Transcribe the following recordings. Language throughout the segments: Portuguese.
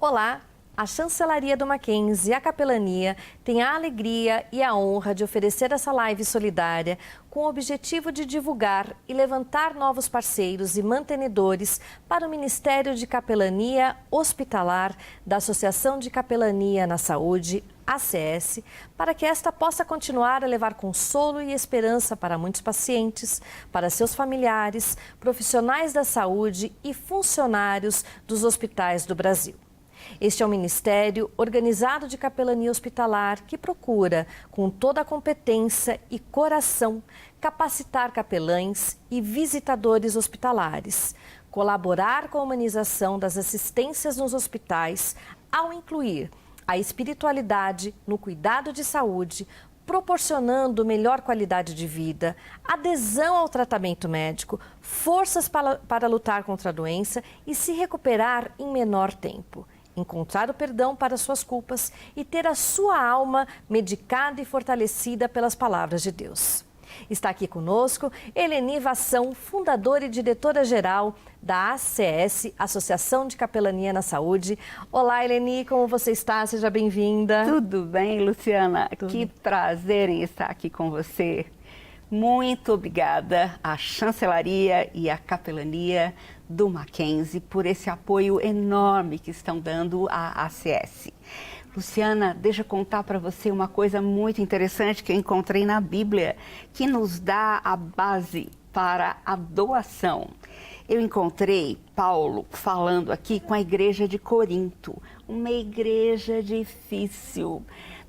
Olá! A Chancelaria do Mackenzie e a Capelania têm a alegria e a honra de oferecer essa live solidária com o objetivo de divulgar e levantar novos parceiros e mantenedores para o Ministério de Capelania Hospitalar da Associação de Capelania na Saúde, ACS, para que esta possa continuar a levar consolo e esperança para muitos pacientes, para seus familiares, profissionais da saúde e funcionários dos hospitais do Brasil. Este é um ministério organizado de capelania hospitalar que procura, com toda a competência e coração, capacitar capelães e visitadores hospitalares, colaborar com a humanização das assistências nos hospitais, ao incluir a espiritualidade no cuidado de saúde, proporcionando melhor qualidade de vida, adesão ao tratamento médico, forças para lutar contra a doença e se recuperar em menor tempo. Encontrar o perdão para suas culpas e ter a sua alma medicada e fortalecida pelas palavras de Deus. Está aqui conosco Eleni Vassão, fundadora e diretora-geral da ACS, Associação de Capelania na Saúde. Olá, Eleni, como você está? Seja bem-vinda. Tudo bem, Luciana? Que prazer em estar aqui com você. Muito obrigada à Chancelaria e à Capelania do Mackenzie por esse apoio enorme que estão dando à ACS. Luciana, deixa eu contar para você uma coisa muito interessante que eu encontrei na Bíblia, que nos dá a base para a doação. Eu encontrei Paulo falando aqui com a igreja de Corinto, uma igreja difícil,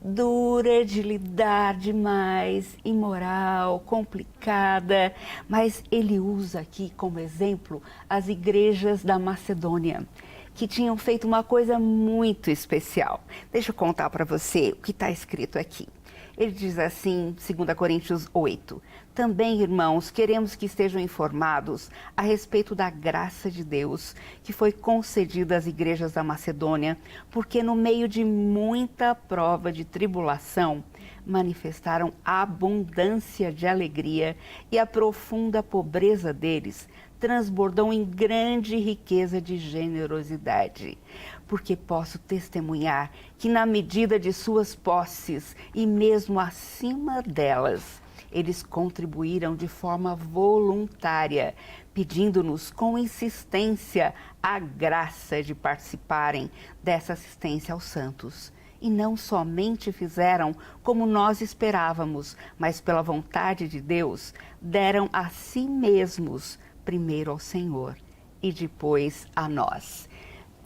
dura de lidar demais, imoral, complicada, mas ele usa aqui como exemplo as igrejas da Macedônia, que tinham feito uma coisa muito especial. Deixa eu contar para você o que está escrito aqui. Ele diz assim, 2 Coríntios 8, também, irmãos, queremos que estejam informados a respeito da graça de Deus que foi concedida às igrejas da Macedônia, porque no meio de muita prova de tribulação, manifestaram a abundância de alegria e a profunda pobreza deles transbordou em grande riqueza de generosidade. Porque posso testemunhar que na medida de suas posses e mesmo acima delas, eles contribuíram de forma voluntária, pedindo-nos com insistência a graça de participarem dessa assistência aos santos. E não somente fizeram como nós esperávamos, mas pela vontade de Deus, deram a si mesmos, primeiro ao Senhor e depois a nós.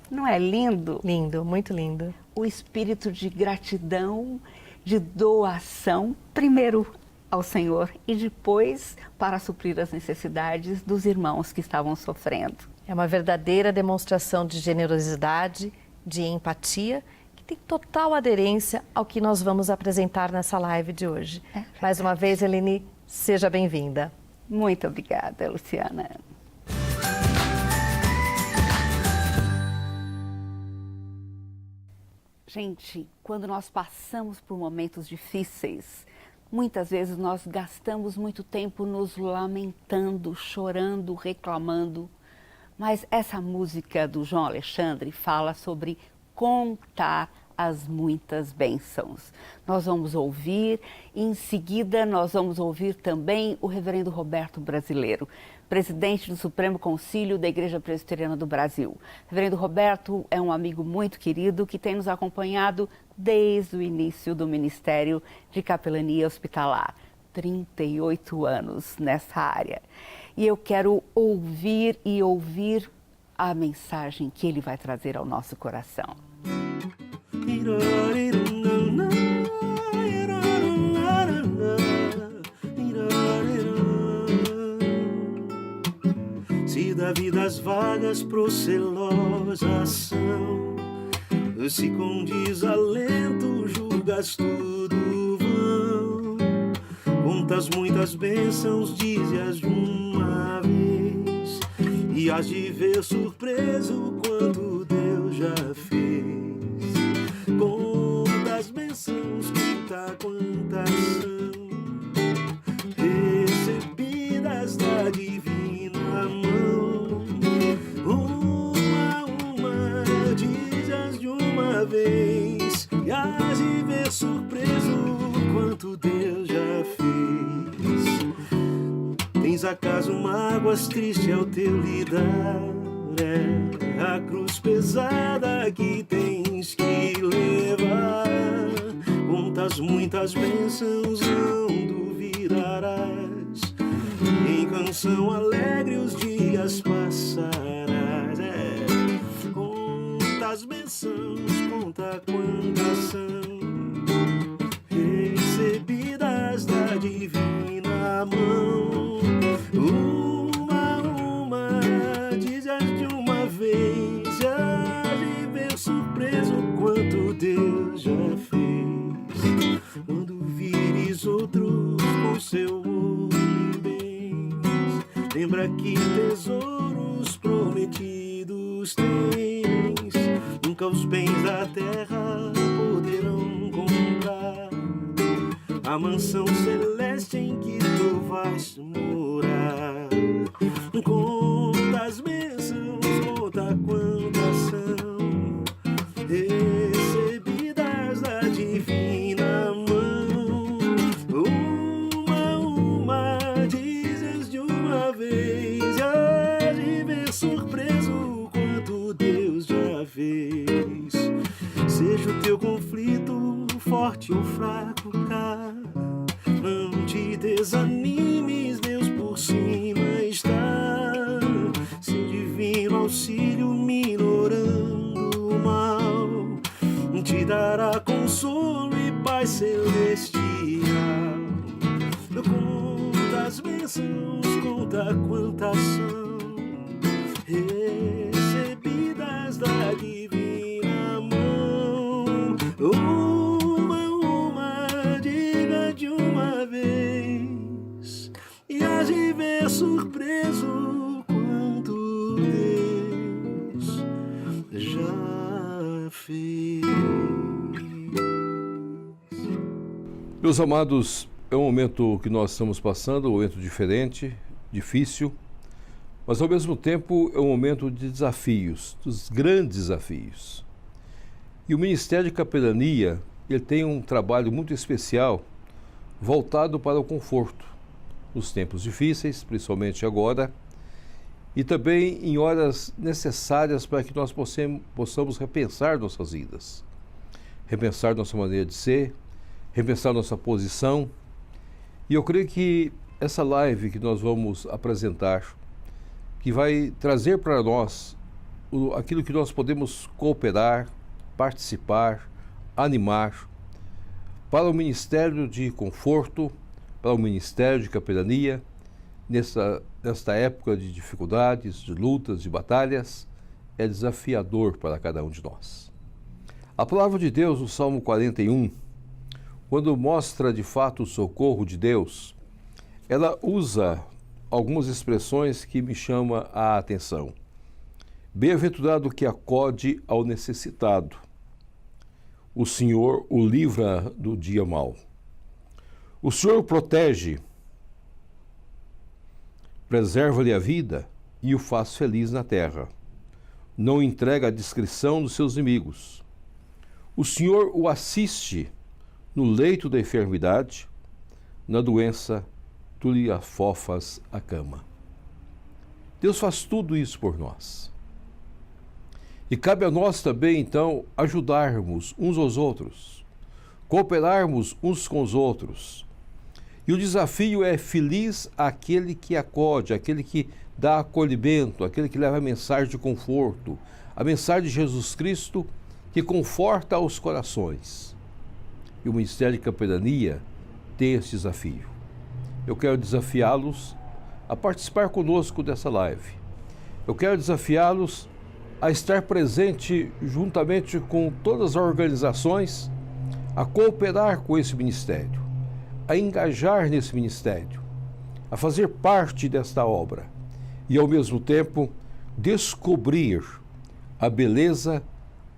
Não é lindo? Lindo, muito lindo. O espírito de gratidão, de doação, primeiro ao Senhor e depois para suprir as necessidades dos irmãos que estavam sofrendo. É uma verdadeira demonstração de generosidade, de empatia, que tem total aderência ao que nós vamos apresentar nessa live de hoje. Mais uma vez, Eleni, seja bem-vinda. Muito obrigada, Luciana. Gente, quando nós passamos por momentos difíceis, muitas vezes nós gastamos muito tempo nos lamentando, chorando, reclamando. Mas essa música do João Alexandre fala sobre contar as muitas bênçãos. Nós vamos ouvir e em seguida nós vamos ouvir também o reverendo Roberto Brasileiro, presidente do Supremo Concílio da Igreja Presbiteriana do Brasil. O reverendo Roberto é um amigo muito querido que tem nos acompanhado desde o início do Ministério de Capelania Hospitalar. 38 anos nessa área. E eu quero ouvir a mensagem que ele vai trazer ao nosso coração. Se da vida as vagas procelosas são, se com desalento julgas tudo vão, contas muitas bênçãos, dize-as de uma vez, e hás de ver surpreso quanto Deus já fez. Conta as bênçãos, conta quantas são, recebidas da divina mão. Uma, diz-as de surpreso quanto Deus já fez. Tens acaso mágoas tristes ao teu lidar? É a cruz pesada que tens que levar. Contas muitas bênçãos, não duvidarás. Em canção alegre os dias passarás. Conta as bênçãos, conta quantas são recebidas da divina mão. Uma, dizes de uma vez, já de ver surpreso quanto Deus já fez. Quando vires outros com seu olho e bens, lembra que tesouros prometidos tens. Nunca os bens da terra poderão comprar a mansão celeste em que tu vais morar. Conta as bênçãos, conta quantas são recebidas da divina mão. Uma, dizes de uma vez, há de ver surpreso quanto Deus já fez. Seja o teu conflito forte ou fraco, cara, não te desanimes, Deus por cima está. Seu divino auxílio minorando o mal, te dará consolo e paz celestial. Conta as bênçãos, conta quantas são recebidas da divina mão. Uma, diga de uma vez, e hás de ver surpreso quanto Deus já fez. Meus amados, é um momento que nós estamos passando, um momento diferente, difícil, mas ao mesmo tempo é um momento de desafios, dos grandes desafios. E o Ministério de Capelania, ele tem um trabalho muito especial voltado para o conforto, nos tempos difíceis, principalmente agora, e também em horas necessárias para que nós possamos repensar nossas vidas, repensar nossa maneira de ser, repensar nossa posição. E eu creio que essa live que nós vamos apresentar, que vai trazer para nós aquilo que nós podemos cooperar, participar, animar, para o Ministério de Conforto, para o Ministério de Capelania, nesta época de dificuldades, de lutas, de batalhas, é desafiador para cada um de nós. A palavra de Deus, no Salmo 41, quando mostra de fato o socorro de Deus, ela usa algumas expressões que me chamam a atenção. Bem-aventurado que acode ao necessitado. O Senhor o livra do dia mau. O Senhor o protege, preserva-lhe a vida e o faz feliz na terra. Não entrega a discrição dos seus inimigos. O Senhor o assiste no leito da enfermidade, na doença, tu lhe afofas a cama. Deus faz tudo isso por nós. E cabe a nós também, então, ajudarmos uns aos outros, cooperarmos uns com os outros. E o desafio é feliz aquele que acode, aquele que dá acolhimento, aquele que leva a mensagem de conforto, a mensagem de Jesus Cristo que conforta os corações. E o Ministério de Capelania tem esse desafio. Eu quero desafiá-los a participar conosco dessa live. Eu quero desafiá-los a estar presente juntamente com todas as organizações, a cooperar com esse ministério, a engajar nesse ministério, a fazer parte desta obra e, ao mesmo tempo, descobrir a beleza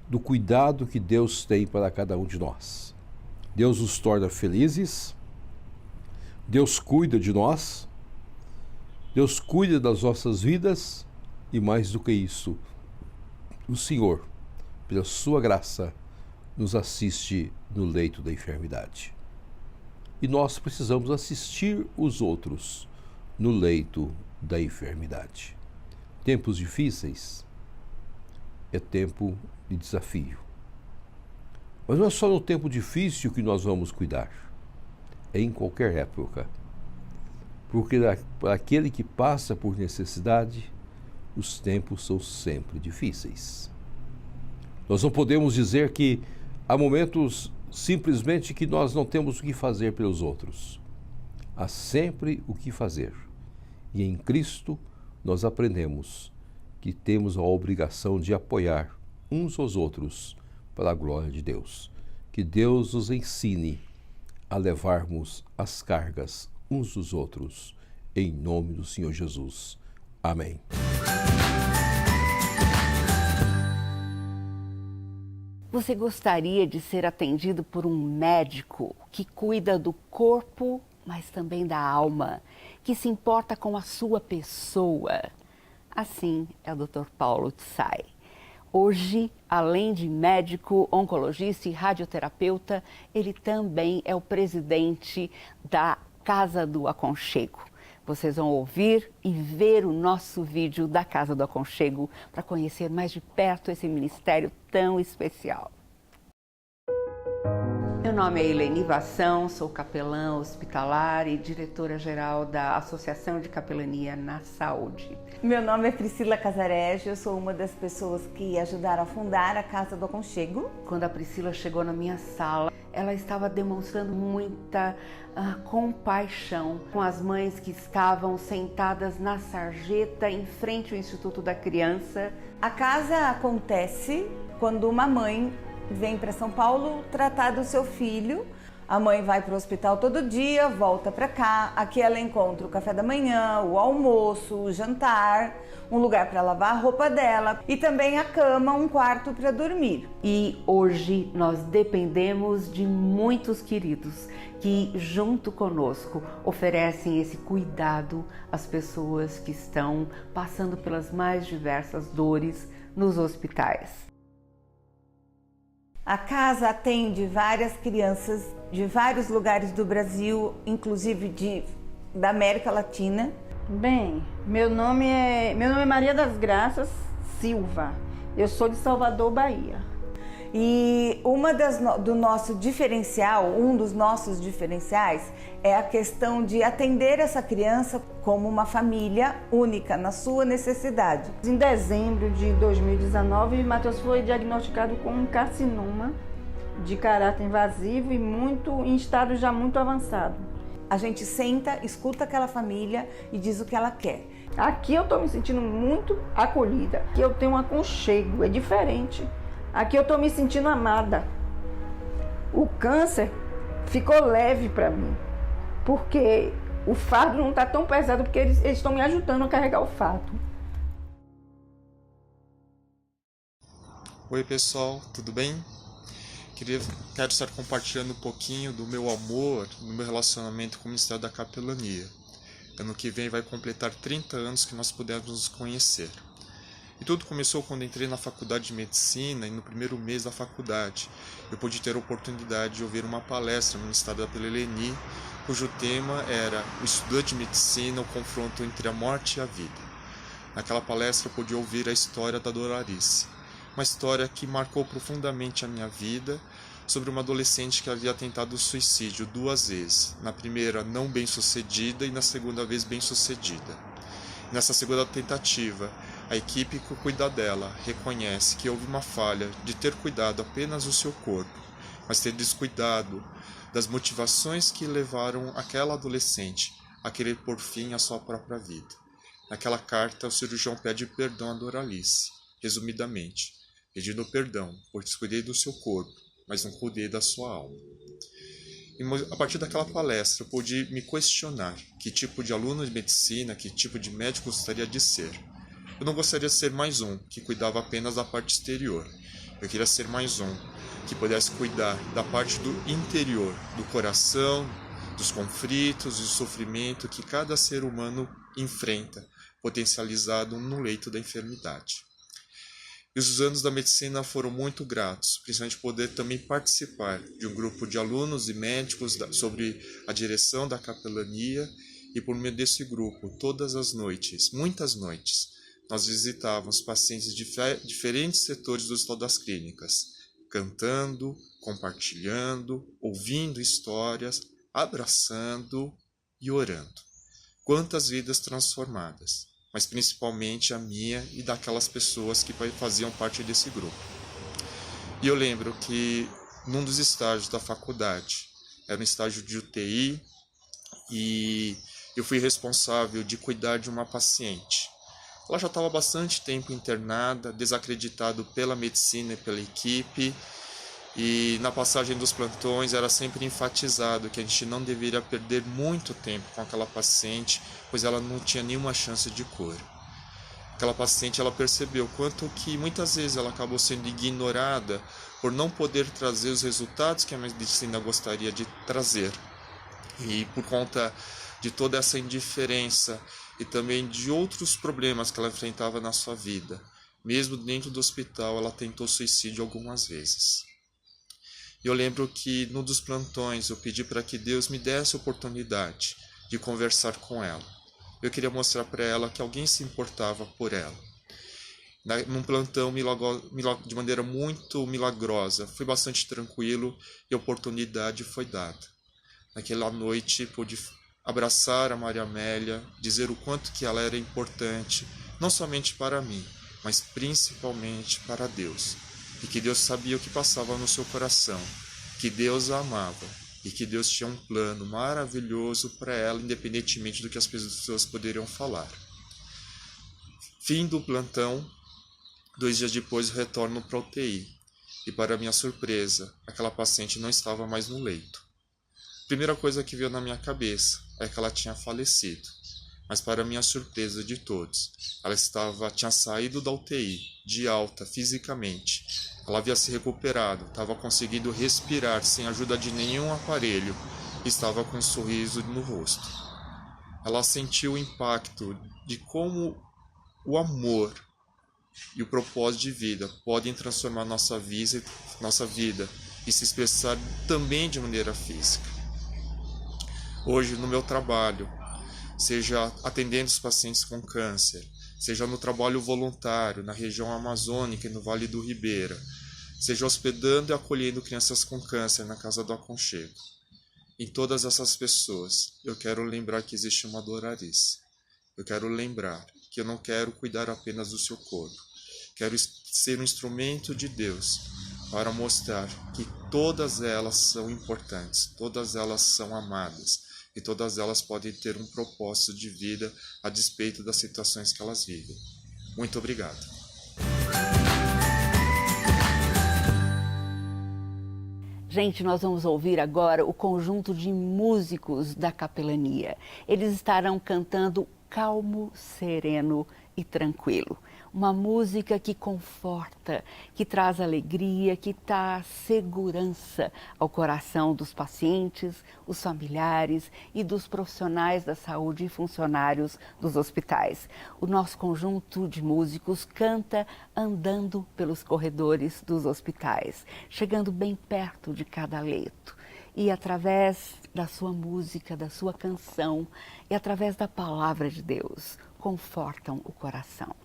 do cuidado que Deus tem para cada um de nós. Deus nos torna felizes, Deus cuida de nós, Deus cuida das nossas vidas e, mais do que isso, o Senhor, pela sua graça, nos assiste no leito da enfermidade. E nós precisamos assistir os outros no leito da enfermidade. Tempos difíceis é tempo de desafio. Mas não é só no tempo difícil que nós vamos cuidar, é em qualquer época. Porque para aquele que passa por necessidade, os tempos são sempre difíceis. Nós não podemos dizer que há momentos simplesmente que nós não temos o que fazer pelos outros. Há sempre o que fazer. E em Cristo nós aprendemos que temos a obrigação de apoiar uns aos outros para a glória de Deus. Que Deus nos ensine a levarmos as cargas uns dos outros, em nome do Senhor Jesus. Amém. Você gostaria de ser atendido por um médico que cuida do corpo, mas também da alma, que se importa com a sua pessoa? Assim é o Dr. Paulo Tsai. Hoje, além de médico, oncologista e radioterapeuta, ele também é o presidente da Casa do Aconchego. Vocês vão ouvir e ver o nosso vídeo da Casa do Aconchego para conhecer mais de perto esse ministério tão especial. Meu nome é Eleni Vação, sou capelã hospitalar e diretora-geral da Associação de Capelania na Saúde. Meu nome é Priscila Casarégio, eu sou uma das pessoas que ajudaram a fundar a Casa do Aconchego. Quando a Priscila chegou na minha sala, ela estava demonstrando muita compaixão com as mães que estavam sentadas na sarjeta em frente ao Instituto da Criança. A casa acontece quando uma mãe vem para São Paulo tratar do seu filho. A mãe vai para o hospital todo dia, volta para cá. Aqui ela encontra o café da manhã, o almoço, o jantar, um lugar para lavar a roupa dela e também a cama, um quarto para dormir. E hoje nós dependemos de muitos queridos que, junto conosco, oferecem esse cuidado às pessoas que estão passando pelas mais diversas dores nos hospitais. A casa atende várias crianças de vários lugares do Brasil, inclusive da América Latina. Bem, meu nome é Maria das Graças Silva. Eu sou de Salvador, Bahia. E um dos nossos diferenciais é a questão de atender essa criança como uma família única na sua necessidade. Em dezembro de 2019, Matheus foi diagnosticado com um carcinoma de caráter invasivo e em estado já muito avançado. A gente senta, escuta aquela família e diz o que ela quer. Aqui eu estou me sentindo muito acolhida, aqui eu tenho um aconchego, é diferente. Aqui eu estou me sentindo amada. O câncer ficou leve para mim, porque o fardo não está tão pesado, porque eles estão me ajudando a carregar o fardo. Oi pessoal, tudo bem? Quero estar compartilhando um pouquinho do meu amor no meu relacionamento com o Ministério da Capelania. Ano que vem vai completar 30 anos que nós pudemos nos conhecer. E tudo começou quando entrei na faculdade de medicina e no primeiro mês da faculdade eu pude ter a oportunidade de ouvir uma palestra no Ministério da Peleleni, cujo tema era o estudante de medicina, o confronto entre a morte e a vida. Naquela palestra eu pude ouvir a história da Doralice, uma história que marcou profundamente a minha vida, sobre uma adolescente que havia tentado suicídio 2 vezes, na primeira não bem sucedida e na segunda vez bem sucedida. Nessa segunda tentativa, a equipe que cuida dela reconhece que houve uma falha de ter cuidado apenas do seu corpo, mas ter descuidado das motivações que levaram aquela adolescente a querer pôr fim à sua própria vida. Naquela carta, o cirurgião pede perdão a Doralice, resumidamente, pedindo perdão por descuidei do seu corpo, mas não cuidei da sua alma. E a partir daquela palestra, eu pude me questionar que tipo de aluno de medicina, que tipo de médico gostaria de ser. Eu não gostaria de ser mais um que cuidava apenas da parte exterior. Eu queria ser mais um que pudesse cuidar da parte do interior, do coração, dos conflitos e do sofrimento que cada ser humano enfrenta, potencializado no leito da enfermidade. E os anos da medicina foram muito gratos, principalmente poder também participar de um grupo de alunos e médicos sobre a direção da capelania, e por meio desse grupo, todas as noites, muitas noites, nós visitávamos pacientes de diferentes setores do Hospital das Clínicas, cantando, compartilhando, ouvindo histórias, abraçando e orando. Quantas vidas transformadas, mas principalmente a minha e daquelas pessoas que faziam parte desse grupo. E eu lembro que num dos estágios da faculdade, era um estágio de UTI, e eu fui responsável de cuidar de uma paciente. Ela já estava há bastante tempo internada, desacreditado pela medicina e pela equipe, e na passagem dos plantões era sempre enfatizado que a gente não deveria perder muito tempo com aquela paciente, pois ela não tinha nenhuma chance de cura. Aquela paciente, ela percebeu quanto que muitas vezes ela acabou sendo ignorada por não poder trazer os resultados que a medicina gostaria de trazer. E por conta de toda essa indiferença e também de outros problemas que ela enfrentava na sua vida, mesmo dentro do hospital, ela tentou suicídio algumas vezes. Eu lembro que num dos plantões eu pedi para que Deus me desse a oportunidade de conversar com ela. Eu queria mostrar para ela que alguém se importava por ela. Num plantão de maneira muito milagrosa, foi bastante tranquilo e a oportunidade foi dada. Naquela noite pude abraçar a Maria Amélia, dizer o quanto que ela era importante, não somente para mim, mas principalmente para Deus. E que Deus sabia o que passava no seu coração, que Deus a amava e que Deus tinha um plano maravilhoso para ela, independentemente do que as pessoas poderiam falar. Fim do plantão, 2 dias depois eu retorno para a UTI. E para minha surpresa, aquela paciente não estava mais no leito. A primeira coisa que veio na minha cabeça é que ela tinha falecido. Mas para minha surpresa de todos, ela tinha saído da UTI, de alta fisicamente. Ela havia se recuperado, estava conseguindo respirar sem ajuda de nenhum aparelho e estava com um sorriso no rosto. Ela sentiu o impacto de como o amor e o propósito de vida podem transformar nossa vida e se expressar também de maneira física. Hoje, no meu trabalho, seja atendendo os pacientes com câncer, seja no trabalho voluntário na região amazônica e no Vale do Ribeira, seja hospedando e acolhendo crianças com câncer na Casa do Aconchego. Em todas essas pessoas, eu quero lembrar que existe uma Doralice. Eu quero lembrar que eu não quero cuidar apenas do seu corpo. Quero ser um instrumento de Deus para mostrar que todas elas são importantes, todas elas são amadas e todas elas podem ter um propósito de vida a despeito das situações que elas vivem. Muito obrigado. Gente, nós vamos ouvir agora o conjunto de músicos da capelania. Eles estarão cantando Calmo, Sereno e Tranquilo. Uma música que conforta, que traz alegria, que dá segurança ao coração dos pacientes, os familiares e dos profissionais da saúde e funcionários dos hospitais. O nosso conjunto de músicos canta andando pelos corredores dos hospitais, chegando bem perto de cada leito. E através da sua música, da sua canção e através da palavra de Deus, confortam o coração.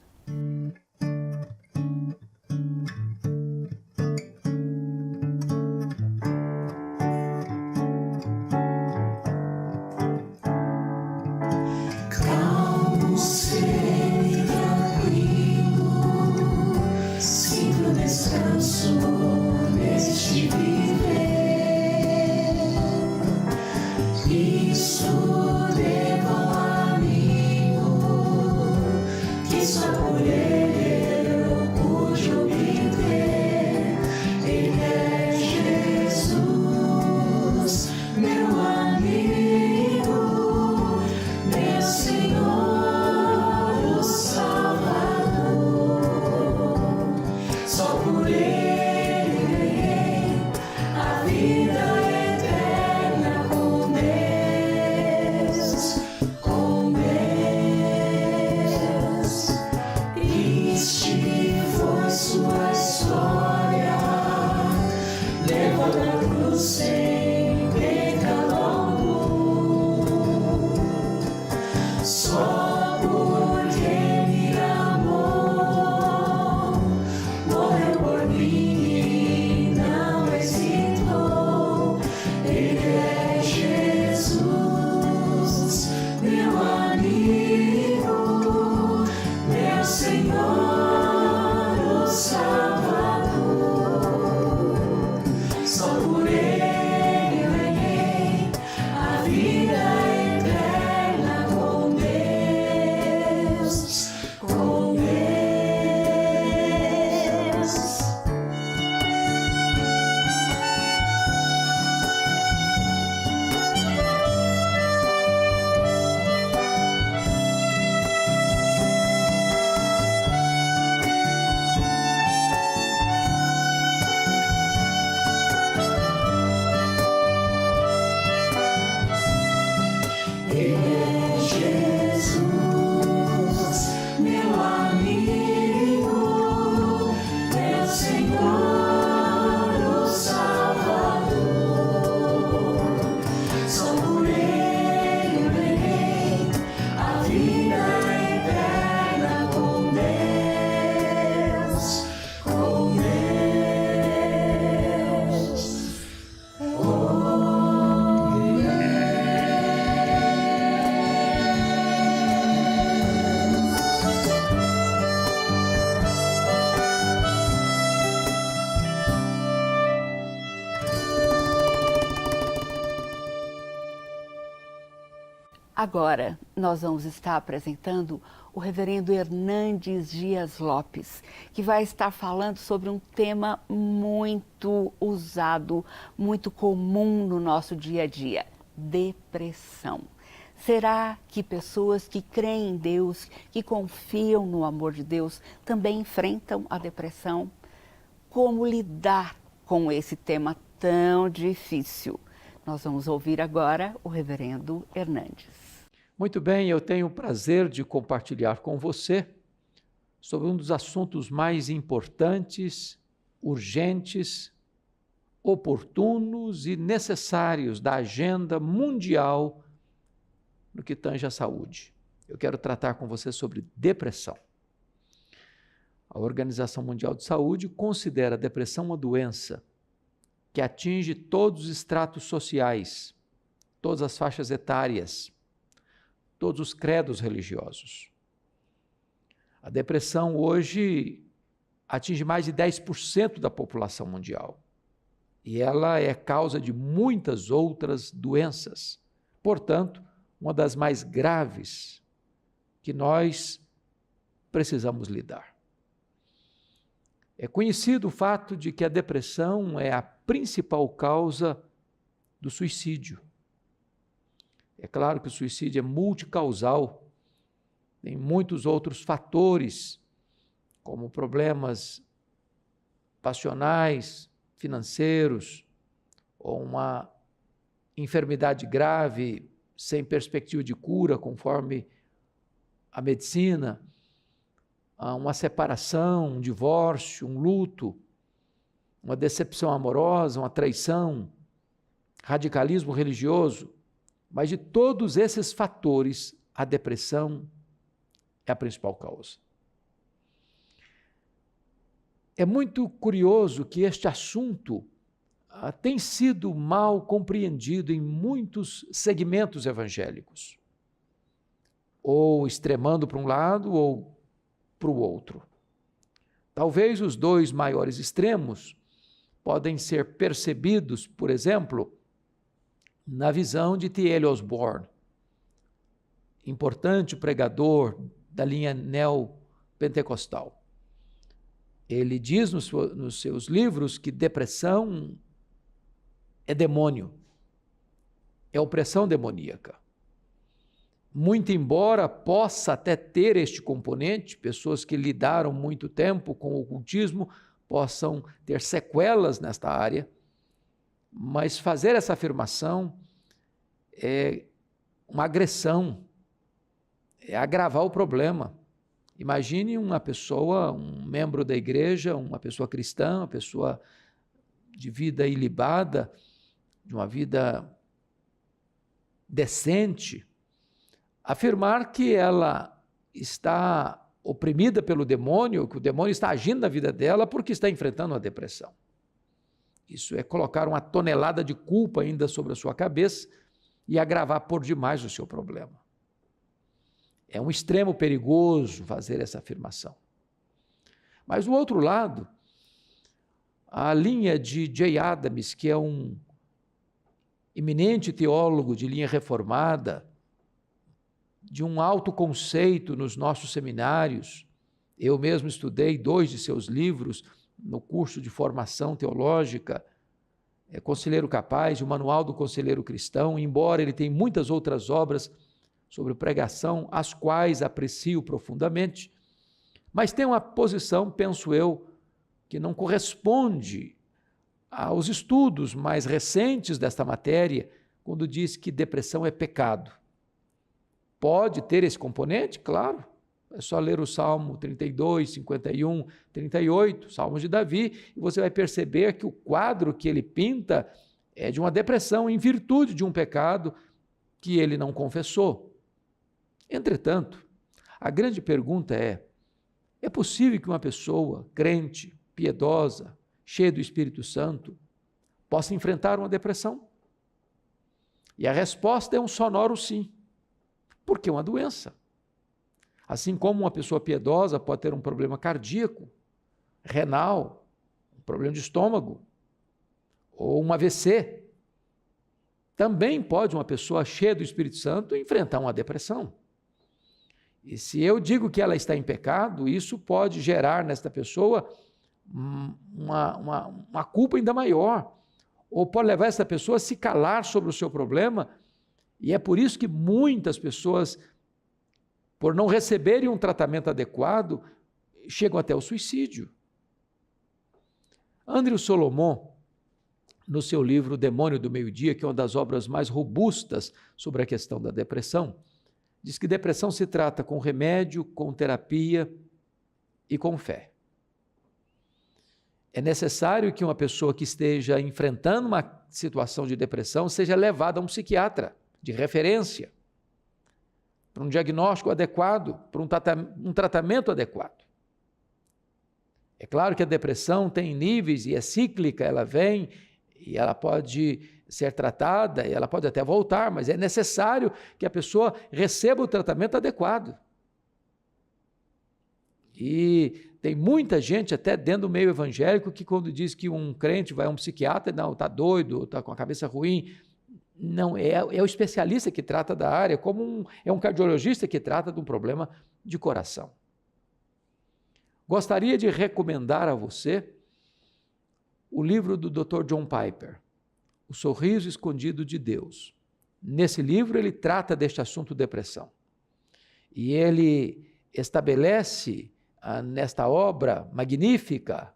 Calmo, sereno e tranquilo, sinto descanso neste viver. Isso devo ao amigo que só por ele eu pude obter. Ele é Jesus, meu amigo, meu Senhor, o Salvador. Só por ele a vida eterna com Deus. Agora, nós vamos estar apresentando o reverendo Hernandes Dias Lopes, que vai estar falando sobre um tema muito usado, muito comum no nosso dia a dia: depressão. Será que pessoas que creem em Deus, que confiam no amor de Deus, também enfrentam a depressão? Como lidar com esse tema tão difícil? Nós vamos ouvir agora o reverendo Hernandes. Muito bem, eu tenho o prazer de compartilhar com você sobre um dos assuntos mais importantes, urgentes, oportunos e necessários da agenda mundial no que tange à saúde. Eu quero tratar com você sobre depressão. A Organização Mundial de Saúde considera a depressão uma doença que atinge todos os estratos sociais, todas as faixas etárias, todos os credos religiosos. A depressão hoje atinge mais de 10% da população mundial e ela é causa de muitas outras doenças. Portanto, uma das mais graves que nós precisamos lidar. É conhecido o fato de que a depressão é a principal causa do suicídio. É claro que o suicídio é multicausal, tem muitos outros fatores, como problemas passionais, financeiros, ou uma enfermidade grave sem perspectiva de cura, conforme a medicina, uma separação, um divórcio, um luto, uma decepção amorosa, uma traição, radicalismo religioso. Mas de todos esses fatores, a depressão é a principal causa. É muito curioso que este assunto tem sido mal compreendido em muitos segmentos evangélicos, ou extremando para um lado ou para o outro. Talvez os dois maiores extremos podem ser percebidos, por exemplo, na visão de T.L. Osborne, importante pregador da linha neopentecostal. Ele diz nos seus livros que depressão é demônio, é opressão demoníaca. Muito embora possa até ter este componente, pessoas que lidaram muito tempo com o ocultismo possam ter sequelas nesta área, mas fazer essa afirmação é uma agressão, é agravar o problema. Imagine uma pessoa, um membro da igreja, uma pessoa cristã, uma pessoa de vida ilibada, de uma vida decente, afirmar que ela está oprimida pelo demônio, que o demônio está agindo na vida dela porque está enfrentando a depressão. Isso é colocar uma tonelada de culpa ainda sobre a sua cabeça e agravar por demais o seu problema. É um extremo perigoso fazer essa afirmação. Mas do outro lado, a linha de Jay Adams, que é um eminente teólogo de linha reformada, de um alto conceito nos nossos seminários, eu mesmo estudei 2 de seus livros no curso de formação teológica, Conselheiro Capaz, o Manual do Conselheiro Cristão, embora ele tenha muitas outras obras sobre pregação, as quais aprecio profundamente, mas tem uma posição, penso eu, que não corresponde aos estudos mais recentes desta matéria, quando diz que depressão é pecado. Pode ter esse componente? Claro. É só ler o Salmo 32, 51, 38, Salmos de Davi, e você vai perceber que o quadro que ele pinta é de uma depressão em virtude de um pecado que ele não confessou. Entretanto, a grande pergunta é possível que uma pessoa crente, piedosa, cheia do Espírito Santo, possa enfrentar uma depressão? E a resposta é um sonoro sim, porque é uma doença. Assim como uma pessoa piedosa pode ter um problema cardíaco, renal, um problema de estômago, ou um AVC. também pode uma pessoa cheia do Espírito Santo enfrentar uma depressão. E se eu digo que ela está em pecado, isso pode gerar nesta pessoa uma culpa ainda maior, ou pode levar essa pessoa a se calar sobre o seu problema, e é por isso que muitas pessoas, por não receberem um tratamento adequado, chegam até o suicídio. Andrew Solomon, no seu livro O Demônio do Meio-Dia, que é uma das obras mais robustas sobre a questão da depressão, diz que depressão se trata com remédio, com terapia e com fé. É necessário que uma pessoa que esteja enfrentando uma situação de depressão seja levada a um psiquiatra de referência, para um diagnóstico adequado, para um tratamento adequado. É claro que a depressão tem níveis e é cíclica, ela vem e ela pode ser tratada, e ela pode até voltar, mas é necessário que a pessoa receba o tratamento adequado. E tem muita gente, até dentro do meio evangélico, que quando diz que um crente vai a um psiquiatra, não, está doido, está com a cabeça ruim. Não, é o especialista que trata da área, é um cardiologista que trata de um problema de coração. Gostaria de recomendar a você o livro do Dr. John Piper, O Sorriso Escondido de Deus. Nesse livro ele trata deste assunto depressão. E ele estabelece nesta obra magnífica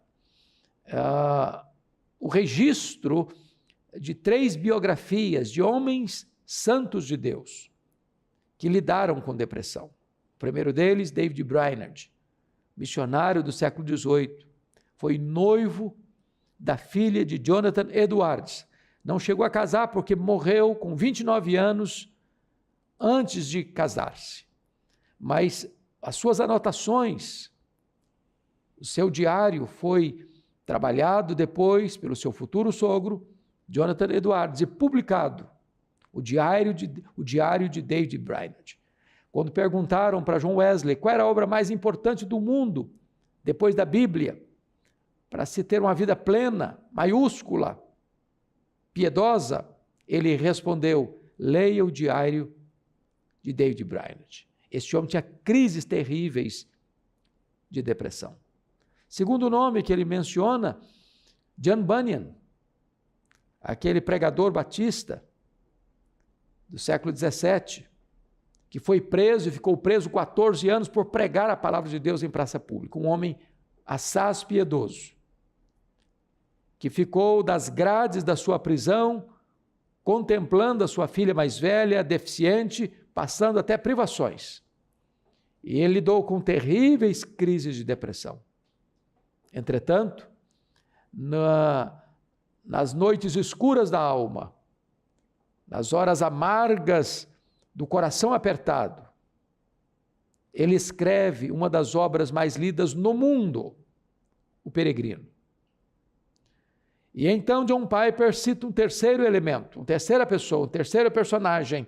o registro de 3 biografias de homens santos de Deus que lidaram com depressão. O primeiro deles, David Brainerd, missionário do século XVIII, foi noivo da filha de Jonathan Edwards. Não chegou a casar porque morreu com 29 anos antes de casar-se. Mas as suas anotações, o seu diário foi trabalhado depois pelo seu futuro sogro, Jonathan Edwards, e publicado, o diário de David Brainerd. Quando perguntaram para John Wesley qual era a obra mais importante do mundo, depois da Bíblia, para se ter uma vida plena, maiúscula, piedosa, ele respondeu: leia o diário de David Brainerd. Este homem tinha crises terríveis de depressão. Segundo nome que ele menciona, John Bunyan, aquele pregador batista do século XVII, que foi preso e ficou preso 14 anos por pregar a palavra de Deus em praça pública. Um homem assaz piedoso, que ficou das grades da sua prisão, contemplando a sua filha mais velha, deficiente, passando até privações. E ele lidou com terríveis crises de depressão. Entretanto, nas noites escuras da alma, nas horas amargas do coração apertado, ele escreve uma das obras mais lidas no mundo, O Peregrino. E então John Piper cita um terceiro elemento, uma terceira pessoa, um terceiro personagem,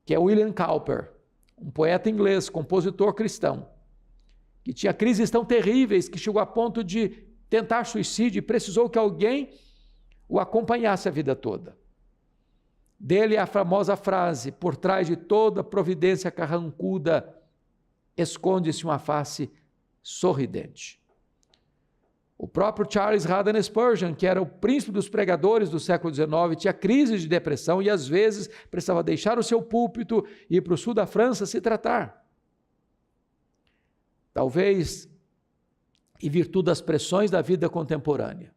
que é William Cowper, um poeta inglês, compositor cristão, que tinha crises tão terríveis que chegou a ponto de tentar suicídio e precisou que alguém o acompanhasse a vida toda. Dele é a famosa frase: por trás de toda providência carrancuda esconde-se uma face sorridente. O próprio Charles Haddon Spurgeon, que era o príncipe dos pregadores do século XIX, tinha crises de depressão e às vezes precisava deixar o seu púlpito e ir para o sul da França se tratar. Talvez em virtude das pressões da vida contemporânea.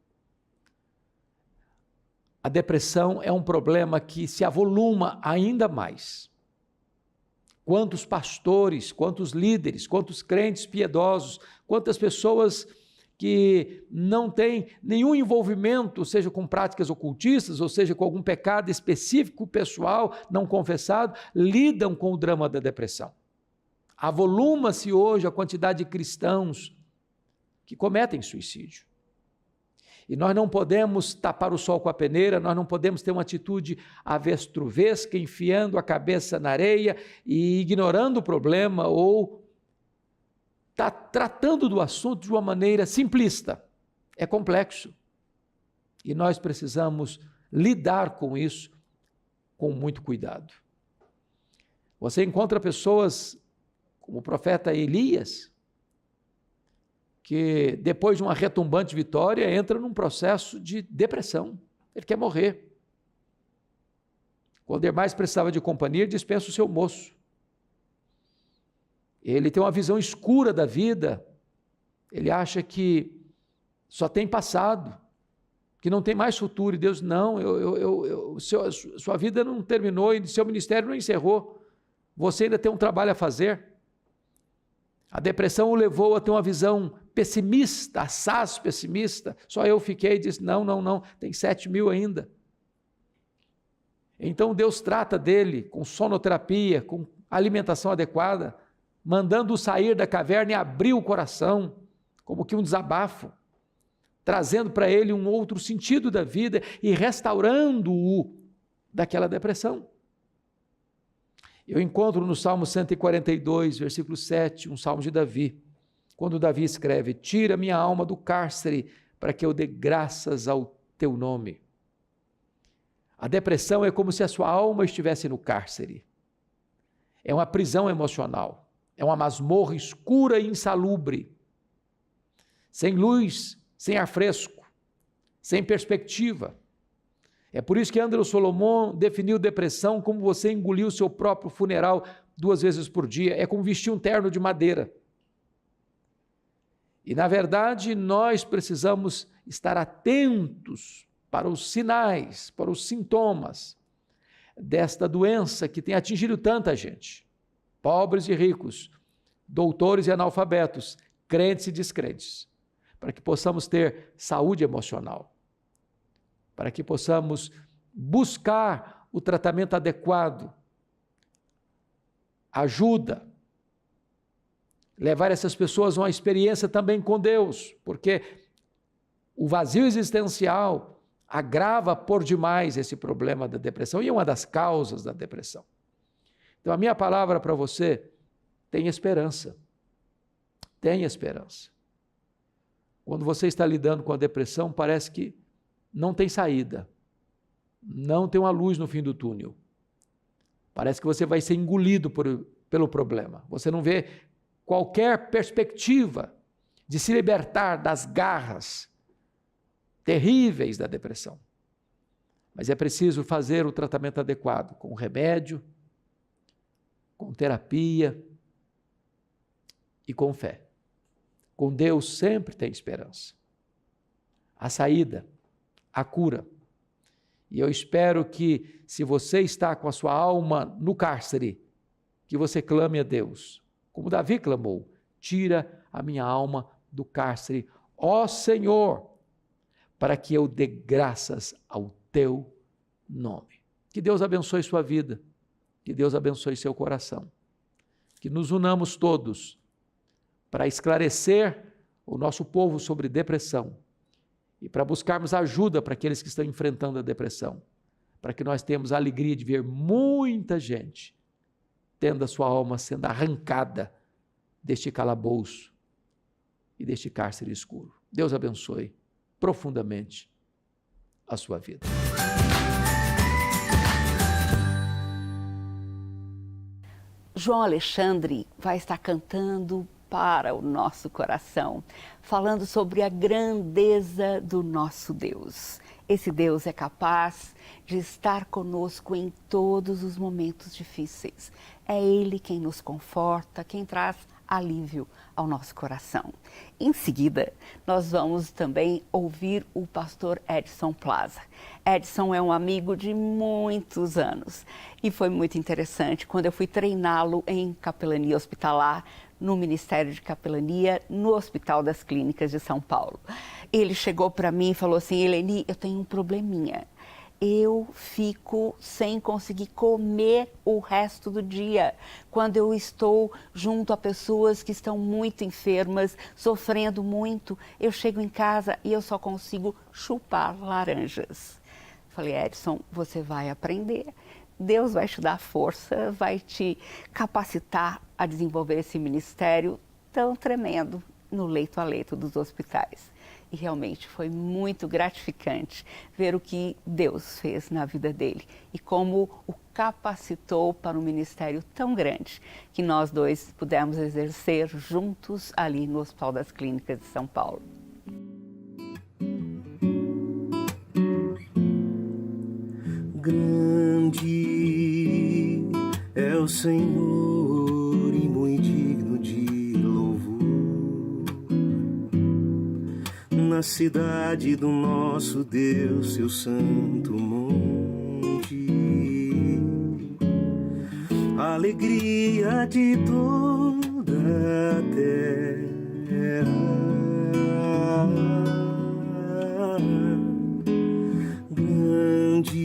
A depressão é um problema que se avoluma ainda mais. Quantos pastores, quantos líderes, quantos crentes piedosos, quantas pessoas que não têm nenhum envolvimento, seja com práticas ocultistas, ou seja com algum pecado específico pessoal não confessado, lidam com o drama da depressão. Avoluma-se hoje a quantidade de cristãos que cometem suicídio. E nós não podemos tapar o sol com a peneira, nós não podemos ter uma atitude avestruvesca, enfiando a cabeça na areia e ignorando o problema ou tratando do assunto de uma maneira simplista. É complexo. E nós precisamos lidar com isso com muito cuidado. Você encontra pessoas como o profeta Elias, que depois de uma retumbante vitória entra num processo de depressão. Ele quer morrer. Quando ele mais precisava de companhia, dispensa o seu moço. Ele tem uma visão escura da vida. Ele acha que só tem passado, que não tem mais futuro. E Deus, não, sua vida não terminou e seu ministério não encerrou. Você ainda tem um trabalho a fazer. A depressão o levou a ter uma visão pessimista, assaz pessimista. Só eu fiquei e disse, não, tem 7.000 ainda. Então Deus trata dele com sonoterapia, com alimentação adequada, mandando-o sair da caverna e abrir o coração, como que um desabafo, trazendo para ele um outro sentido da vida e restaurando-o daquela depressão. Eu encontro no Salmo 142, versículo 7, um salmo de Davi, quando Davi escreve, tira minha alma do cárcere para que eu dê graças ao teu nome. A depressão é como se a sua alma estivesse no cárcere. É uma prisão emocional, é uma masmorra escura e insalubre, sem luz, sem ar fresco, sem perspectiva. É por isso que André Solomon definiu depressão como você engolir o seu próprio funeral 2 vezes por dia. É como vestir um terno de madeira. E, na verdade, nós precisamos estar atentos para os sinais, para os sintomas desta doença que tem atingido tanta gente. Pobres e ricos, doutores e analfabetos, crentes e descrentes, para que possamos ter saúde emocional, para que possamos buscar o tratamento adequado, ajuda, levar essas pessoas a uma experiência também com Deus, porque o vazio existencial agrava por demais esse problema da depressão e é uma das causas da depressão. Então a minha palavra para você, tenha esperança, tenha esperança. Quando você está lidando com a depressão, parece que não tem saída, não tem uma luz no fim do túnel. Parece que você vai ser engolido pelo problema. Você não vê qualquer perspectiva de se libertar das garras terríveis da depressão. Mas é preciso fazer o tratamento adequado, com remédio, com terapia e com fé. Com Deus sempre tem esperança. A saída, a cura. E eu espero que, se você está com a sua alma no cárcere, que você clame a Deus, como Davi clamou, tira a minha alma do cárcere, ó Senhor, para que eu dê graças ao teu nome. Que Deus abençoe sua vida, que Deus abençoe seu coração, que nos unamos todos para esclarecer o nosso povo sobre depressão, e para buscarmos ajuda para aqueles que estão enfrentando a depressão, para que nós tenhamos a alegria de ver muita gente tendo a sua alma sendo arrancada deste calabouço e deste cárcere escuro. Deus abençoe profundamente a sua vida. João Alexandre vai estar cantando para o nosso coração, falando sobre a grandeza do nosso Deus. Esse Deus é capaz de estar conosco em todos os momentos difíceis. É Ele quem nos conforta, quem traz alívio ao nosso coração. Em seguida, nós vamos também ouvir o pastor Edson Plaza. Edson é um amigo de muitos anos e foi muito interessante quando eu fui treiná-lo em capelania hospitalar, no Ministério de Capelania, no Hospital das Clínicas de São Paulo. Ele chegou para mim e falou assim, Eleni, eu tenho um probleminha. Eu fico sem conseguir comer o resto do dia, quando eu estou junto a pessoas que estão muito enfermas, sofrendo muito. Eu chego em casa e eu só consigo chupar laranjas. Falei, Edson, você vai aprender. Deus vai te dar força, vai te capacitar a desenvolver esse ministério tão tremendo no leito a leito dos hospitais. E realmente foi muito gratificante ver o que Deus fez na vida dele e como o capacitou para um ministério tão grande que nós dois pudemos exercer juntos ali no Hospital das Clínicas de São Paulo. Grande é o Senhor e muito digno de louvor. Na cidade do nosso Deus, seu santo monte, a alegria de toda a terra. Grande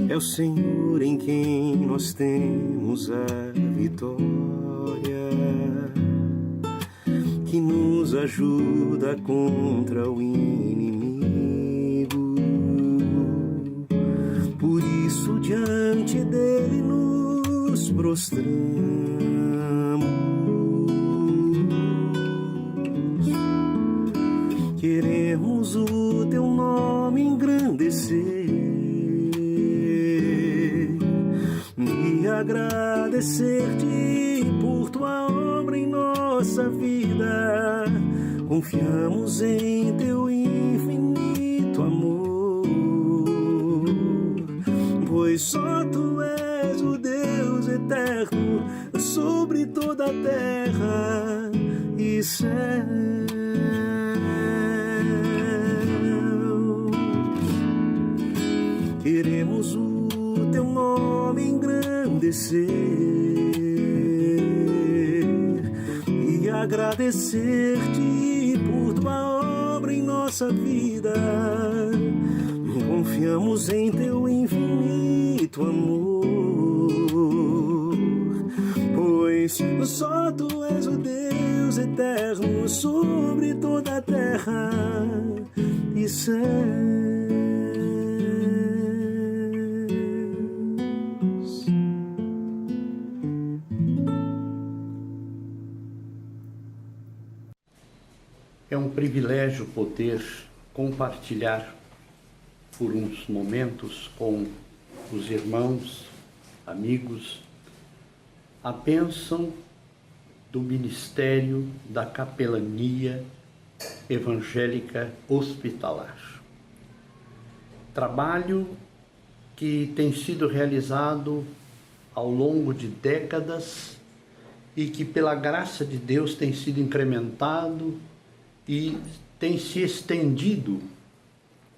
é o Senhor em quem nós temos a vitória, que nos ajuda contra o inimigo. Por isso diante dele nos prostramos, queremos o teu nome engrandecer e agradecer-te por tua obra em nossa vida. Confiamos em teu infinito amor, pois só tu és o Deus eterno sobre toda a terra e céu. Queremos o teu nome engrandecer e agradecer-te por tua obra em nossa vida. Confiamos em teu infinito amor, pois só tu és o Deus eterno sobre toda a terra e céu. É um privilégio poder compartilhar por uns momentos com os irmãos, amigos, a bênção do ministério da capelania evangélica hospitalar. Trabalho que tem sido realizado ao longo de décadas e que, pela graça de Deus, tem sido incrementado e tem se estendido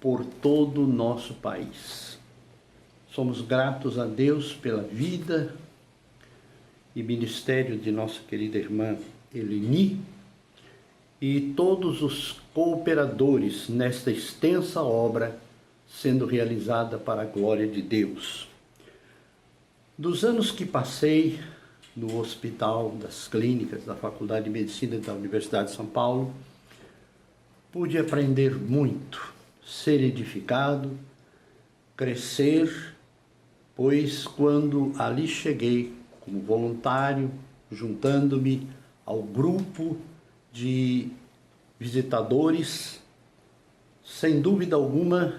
por todo o nosso país. Somos gratos a Deus pela vida e ministério de nossa querida irmã Eleni e todos os cooperadores nesta extensa obra sendo realizada para a glória de Deus. Dos anos que passei no Hospital das Clínicas da Faculdade de Medicina da Universidade de São Paulo, pude aprender muito, ser edificado, crescer, pois quando ali cheguei como voluntário, juntando-me ao grupo de visitadores, sem dúvida alguma,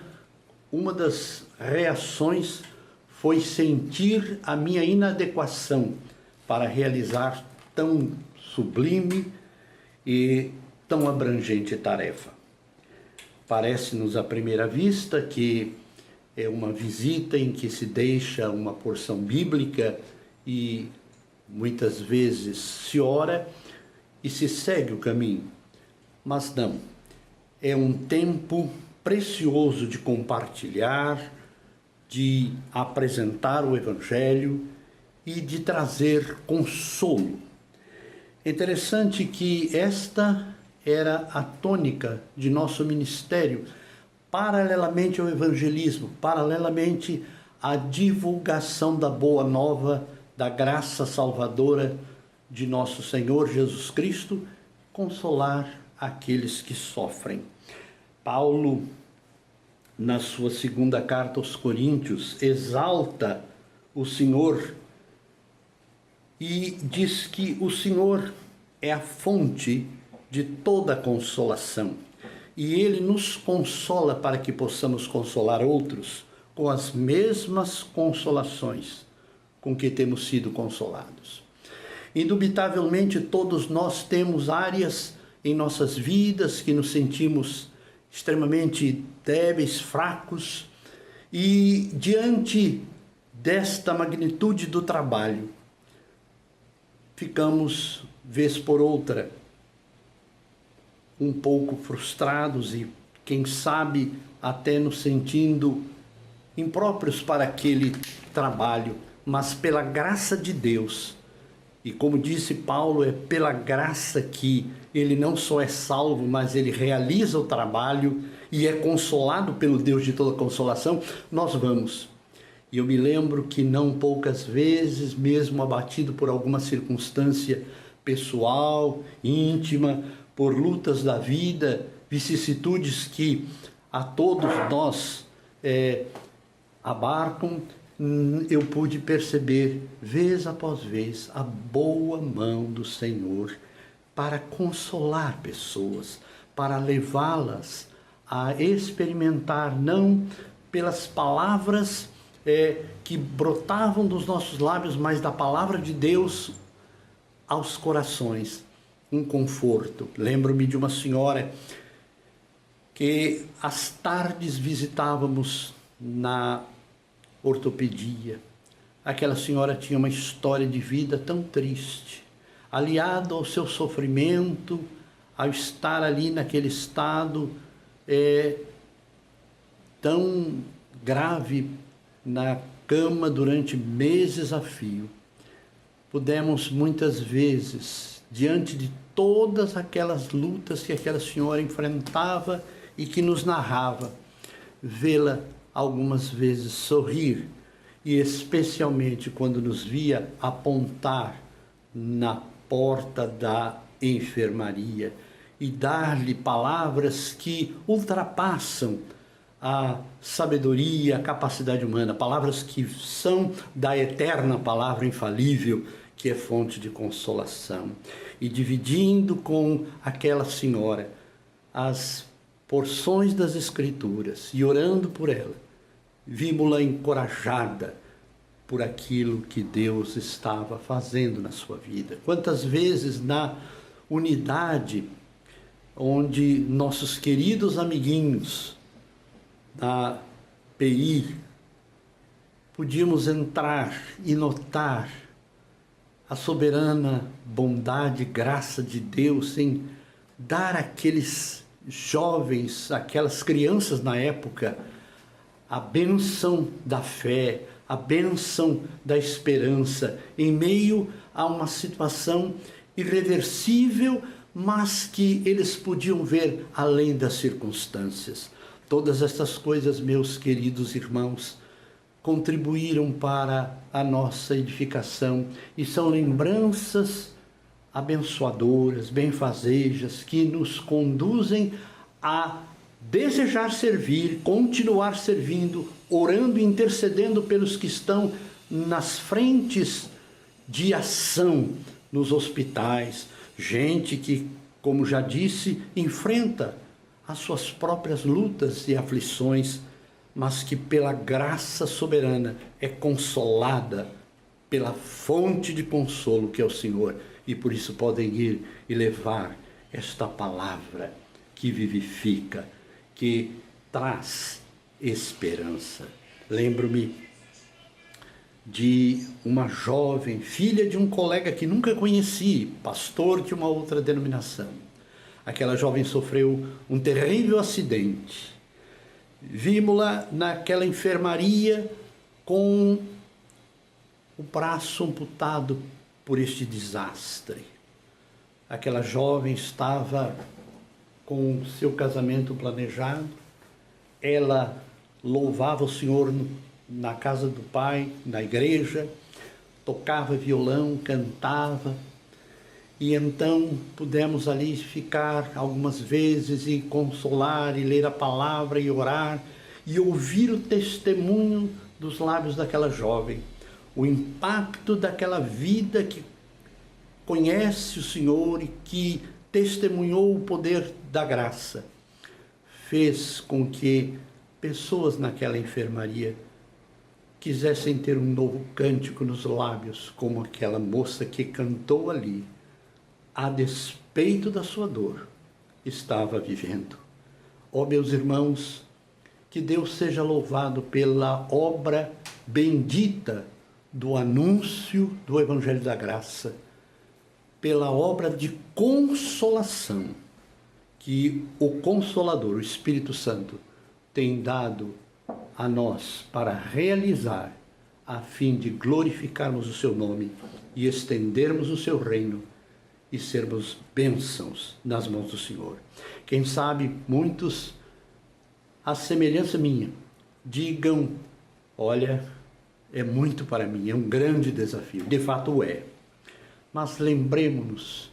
uma das reações foi sentir a minha inadequação para realizar tão sublime e tão abrangente tarefa. Parece-nos à primeira vista que é uma visita em que se deixa uma porção bíblica e muitas vezes se ora e se segue o caminho. Mas não, é um tempo precioso de compartilhar, de apresentar o Evangelho e de trazer consolo. É interessante que esta era a tônica de nosso ministério, paralelamente ao evangelismo, paralelamente à divulgação da boa nova, da graça salvadora de nosso Senhor Jesus Cristo, consolar aqueles que sofrem. Paulo, na sua segunda carta aos Coríntios, exalta o Senhor e diz que o Senhor é a fonte de toda consolação. E Ele nos consola para que possamos consolar outros com as mesmas consolações com que temos sido consolados. Indubitavelmente, todos nós temos áreas em nossas vidas que nos sentimos extremamente débeis, fracos, e diante desta magnitude do trabalho, ficamos, vez por outra, um pouco frustrados e, quem sabe, até nos sentindo impróprios para aquele trabalho, mas pela graça de Deus, e como disse Paulo, é pela graça que ele não só é salvo, mas ele realiza o trabalho e é consolado pelo Deus de toda consolação, nós vamos. E eu me lembro que não poucas vezes, mesmo abatido por alguma circunstância pessoal, íntima, por lutas da vida, vicissitudes que a todos nós abarcam, eu pude perceber, vez após vez, a boa mão do Senhor para consolar pessoas, para levá-las a experimentar, não pelas palavras que brotavam dos nossos lábios, mas da palavra de Deus aos corações, um conforto. Lembro-me de uma senhora que às tardes visitávamos na ortopedia. Aquela senhora tinha uma história de vida tão triste, aliado ao seu sofrimento, ao estar ali naquele estado tão grave na cama durante meses a fio. Pudemos muitas vezes, diante de todas aquelas lutas que aquela senhora enfrentava e que nos narrava, vê-la algumas vezes sorrir, e especialmente quando nos via apontar na porta da enfermaria e dar-lhe palavras que ultrapassam a sabedoria, a capacidade humana, palavras que são da eterna palavra infalível, que é fonte de consolação. E dividindo com aquela senhora as porções das Escrituras e orando por ela, vimos-la encorajada por aquilo que Deus estava fazendo na sua vida. Quantas vezes na unidade onde nossos queridos amiguinhos da PI podíamos entrar e notar a soberana bondade e graça de Deus em dar àqueles jovens, aquelas crianças na época, a bênção da fé, a bênção da esperança, em meio a uma situação irreversível, mas que eles podiam ver além das circunstâncias. Todas essas coisas, meus queridos irmãos, contribuíram para a nossa edificação e são lembranças abençoadoras, benfazejas, que nos conduzem a desejar servir, continuar servindo, orando e intercedendo pelos que estão nas frentes de ação nos hospitais, gente que, como já disse, enfrenta as suas próprias lutas e aflições, mas que pela graça soberana é consolada pela fonte de consolo que é o Senhor, e por isso podem ir e levar esta palavra que vivifica, que traz esperança. Lembro-me de uma jovem, filha de um colega que nunca conheci, pastor de uma outra denominação. Aquela jovem sofreu um terrível acidente. Vimos-la naquela enfermaria com o braço amputado por este desastre. Aquela jovem estava com seu casamento planejado, ela louvava o Senhor na casa do pai, na igreja, tocava violão, cantava, e então pudemos ali ficar algumas vezes e consolar, e ler a palavra, e orar, e ouvir o testemunho dos lábios daquela jovem, o impacto daquela vida que conhece o Senhor e que testemunhou o poder da graça, fez com que pessoas naquela enfermaria quisessem ter um novo cântico nos lábios, como aquela moça que cantou ali, a despeito da sua dor, estava vivendo. Ó meus irmãos, que Deus seja louvado pela obra bendita do anúncio do Evangelho da Graça, pela obra de consolação que o Consolador, o Espírito Santo, tem dado a nós para realizar, a fim de glorificarmos o seu nome e estendermos o seu reino e sermos bênçãos nas mãos do Senhor. Quem sabe muitos, à semelhança minha, digam: olha, é muito para mim, é um grande desafio. De fato é. Mas lembremos-nos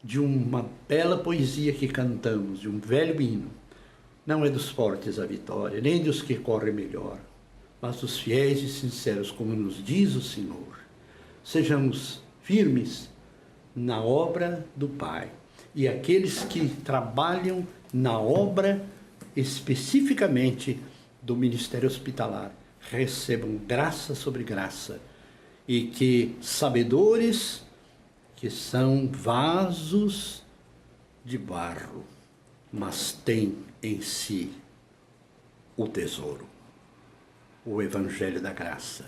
de uma bela poesia que cantamos, de um velho hino. Não é dos fortes a vitória, nem dos que correm melhor, mas dos fiéis e sinceros, como nos diz o Senhor. Sejamos firmes na obra do Pai. E aqueles que trabalham na obra especificamente do ministério hospitalar recebam graça sobre graça, e que sabedores que são vasos de barro, mas têm em si o tesouro, o Evangelho da Graça,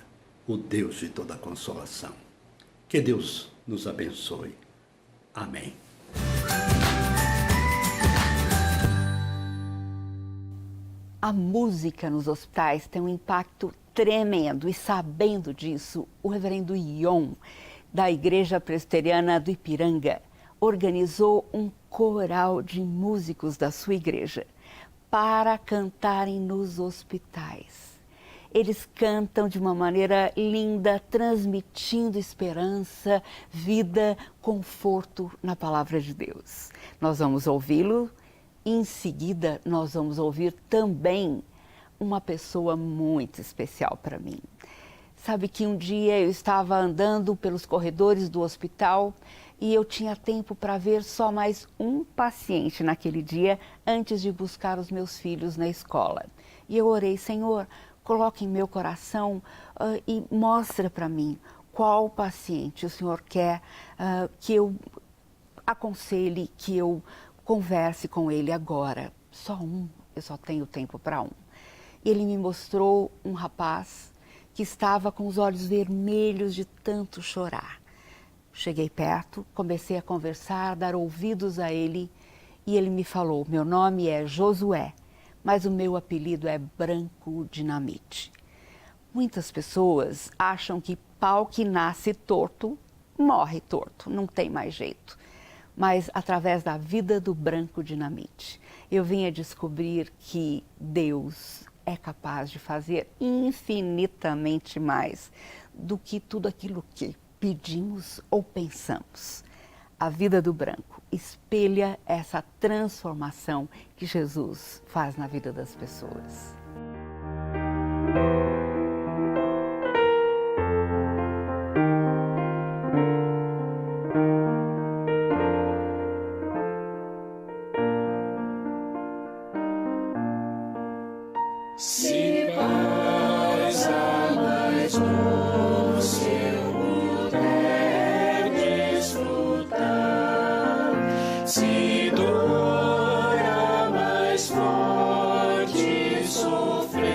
o Deus de toda consolação. Que Deus nos abençoe. Amém. A música nos hospitais tem um impacto tremendo, e sabendo disso, o reverendo Ion, da Igreja Presbiteriana do Ipiranga, organizou um coral de músicos da sua igreja para cantarem nos hospitais. Eles cantam de uma maneira linda, transmitindo esperança, vida, conforto na palavra de Deus. Nós vamos ouvi-lo. Em seguida, nós vamos ouvir também uma pessoa muito especial para mim. Sabe que um dia eu estava andando pelos corredores do hospital e eu tinha tempo para ver só mais um paciente naquele dia antes de buscar os meus filhos na escola. E eu orei: Senhor, coloque em meu coração e mostra para mim qual paciente o Senhor quer que eu aconselhe, que eu converse com ele agora. Só um, eu só tenho tempo para um. E ele me mostrou um rapaz que estava com os olhos vermelhos de tanto chorar. Cheguei perto, comecei a conversar, dar ouvidos a ele, e ele me falou: meu nome é Josué, mas o meu apelido é Branco Dinamite. Muitas pessoas acham que pau que nasce torto, morre torto, não tem mais jeito. Mas através da vida do Branco Dinamite, eu vim a descobrir que Deus é capaz de fazer infinitamente mais do que tudo aquilo que pedimos ou pensamos. A vida do Branco espelha essa transformação que Jesus faz na vida das pessoas. Se paz a mais doce eu puder desfrutar, se dor a mais forte sofrer,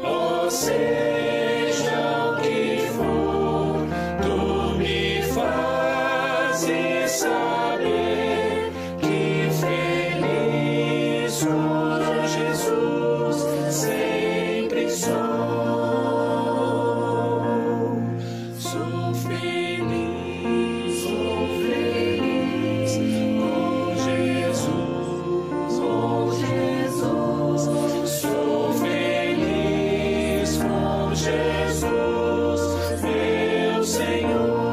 ó seja o que for, tu me fazes saber que feliz com Jesus sempre sou. Sou feliz com Jesus, Sou feliz com Jesus, meu Senhor.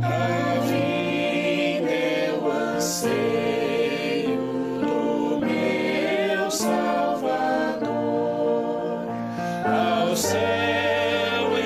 A vida eu anseio do meu Salvador, ao céu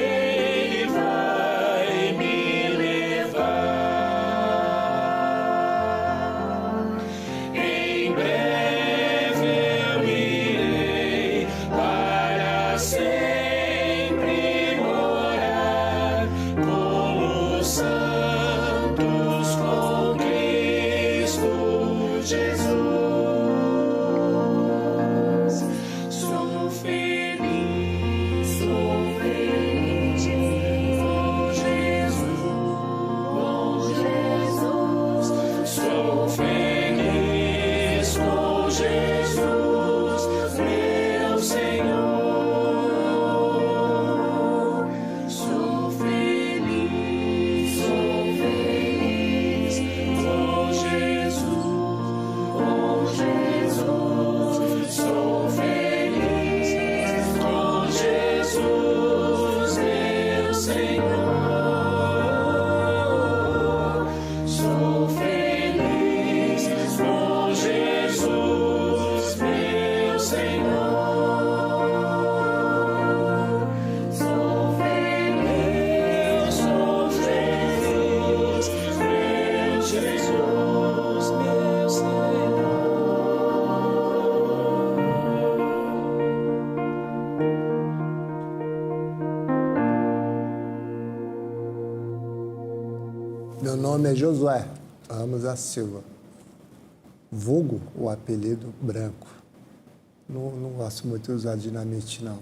Meu nome é Josué Ramos da Silva, vulgo o apelido Branco. Não gosto muito de usar dinamite, não.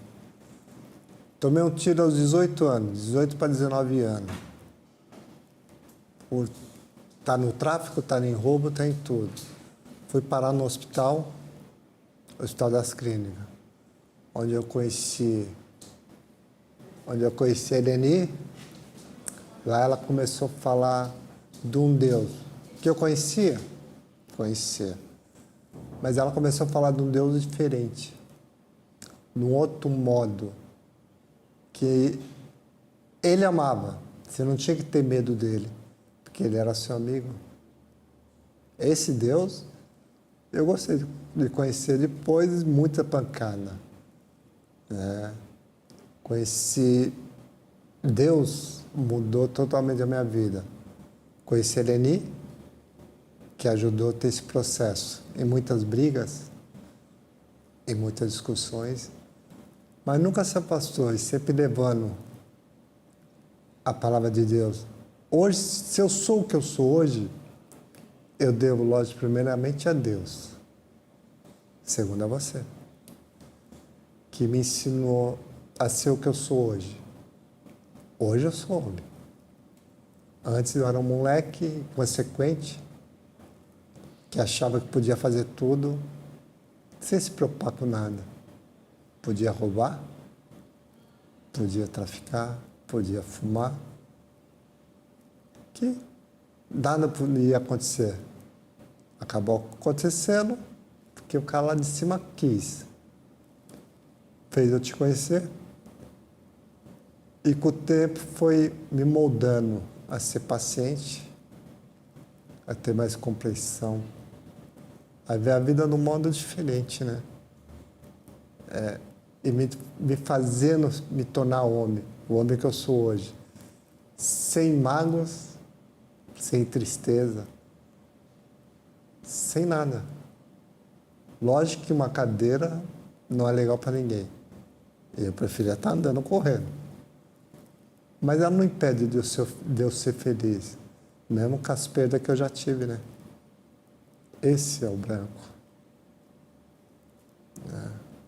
Tomei um tiro aos 18 anos, 18 para 19 anos. Tá no tráfico, tá em roubo, tá em tudo. Fui parar no Hospital das Clínicas, onde eu conheci a Eleni. Lá ela começou a falar de um Deus que eu conhecia, mas ela começou a falar de um Deus diferente, num outro modo, que ele amava. Você não tinha que ter medo dele, porque ele era seu amigo. Esse Deus, eu gostei de conhecer depois de muita pancada. Conheci Deus, mudou totalmente a minha vida. Conheci a Eleni, que ajudou a ter esse processo. Em muitas brigas, em muitas discussões, mas nunca se afastou, e sempre levando a palavra de Deus. Hoje, se eu sou o que eu sou hoje, eu devo, lógico, primeiramente a Deus, segundo a você, que me ensinou a ser o que eu sou hoje. Hoje eu sou homem. Antes eu era um moleque consequente, que achava que podia fazer tudo, sem se preocupar com nada. Podia roubar, podia traficar, podia fumar, que nada ia acontecer. Acabou acontecendo porque o cara lá de cima quis. Fez eu te conhecer. E com o tempo foi me moldando a ser paciente, a ter mais compreensão, a ver a vida de um modo diferente, né? E me fazendo me tornar homem, o homem que eu sou hoje. Sem mágoas, sem tristeza, sem nada. Lógico que uma cadeira não é legal para ninguém. Eu preferia estar andando, correndo. Mas ela não impede de eu ser feliz, mesmo com as perdas que eu já tive, né? Esse é o Branco.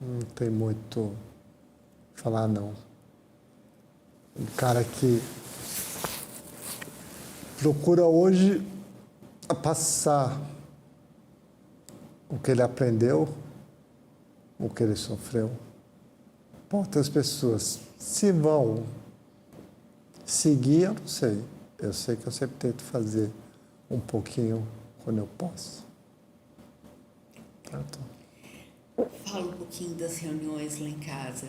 Não tem muito o que falar, não. Um cara que procura hoje passar o que ele aprendeu, o que ele sofreu, para outras pessoas. Se vão seguir, eu não sei. Eu sei que eu sempre tento fazer um pouquinho quando eu posso. Pronto. Fala um pouquinho das reuniões lá em casa.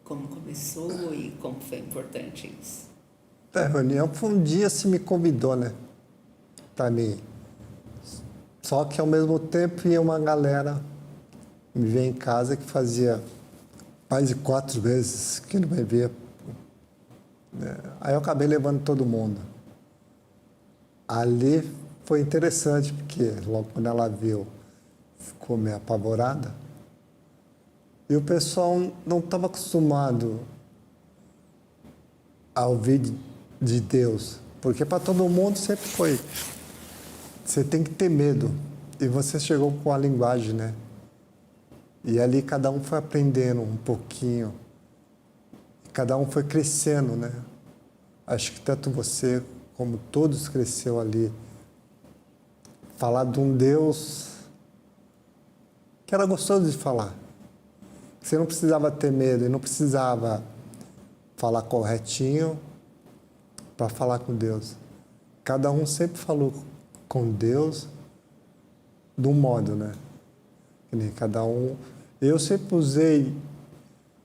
Como começou e como foi importante isso? A reunião foi um dia se me convidou, né? Para mim. Só que ao mesmo tempo ia uma galera me ver em casa que fazia mais de 4 vezes que não me via. Aí eu acabei levando todo mundo. Ali foi interessante, porque logo quando ela viu, ficou meio apavorada. E o pessoal não estava acostumado a ouvir de Deus, porque para todo mundo sempre foi. Você tem que ter medo. E você chegou com a linguagem, né? E ali cada um foi aprendendo um pouquinho. Cada um foi crescendo, né? Acho que tanto você como todos cresceu ali. Falar de um Deus que era gostoso de falar. Você não precisava ter medo e não precisava falar corretinho para falar com Deus. Cada um sempre falou com Deus de um modo, né? Que nem cada um. Eu sempre usei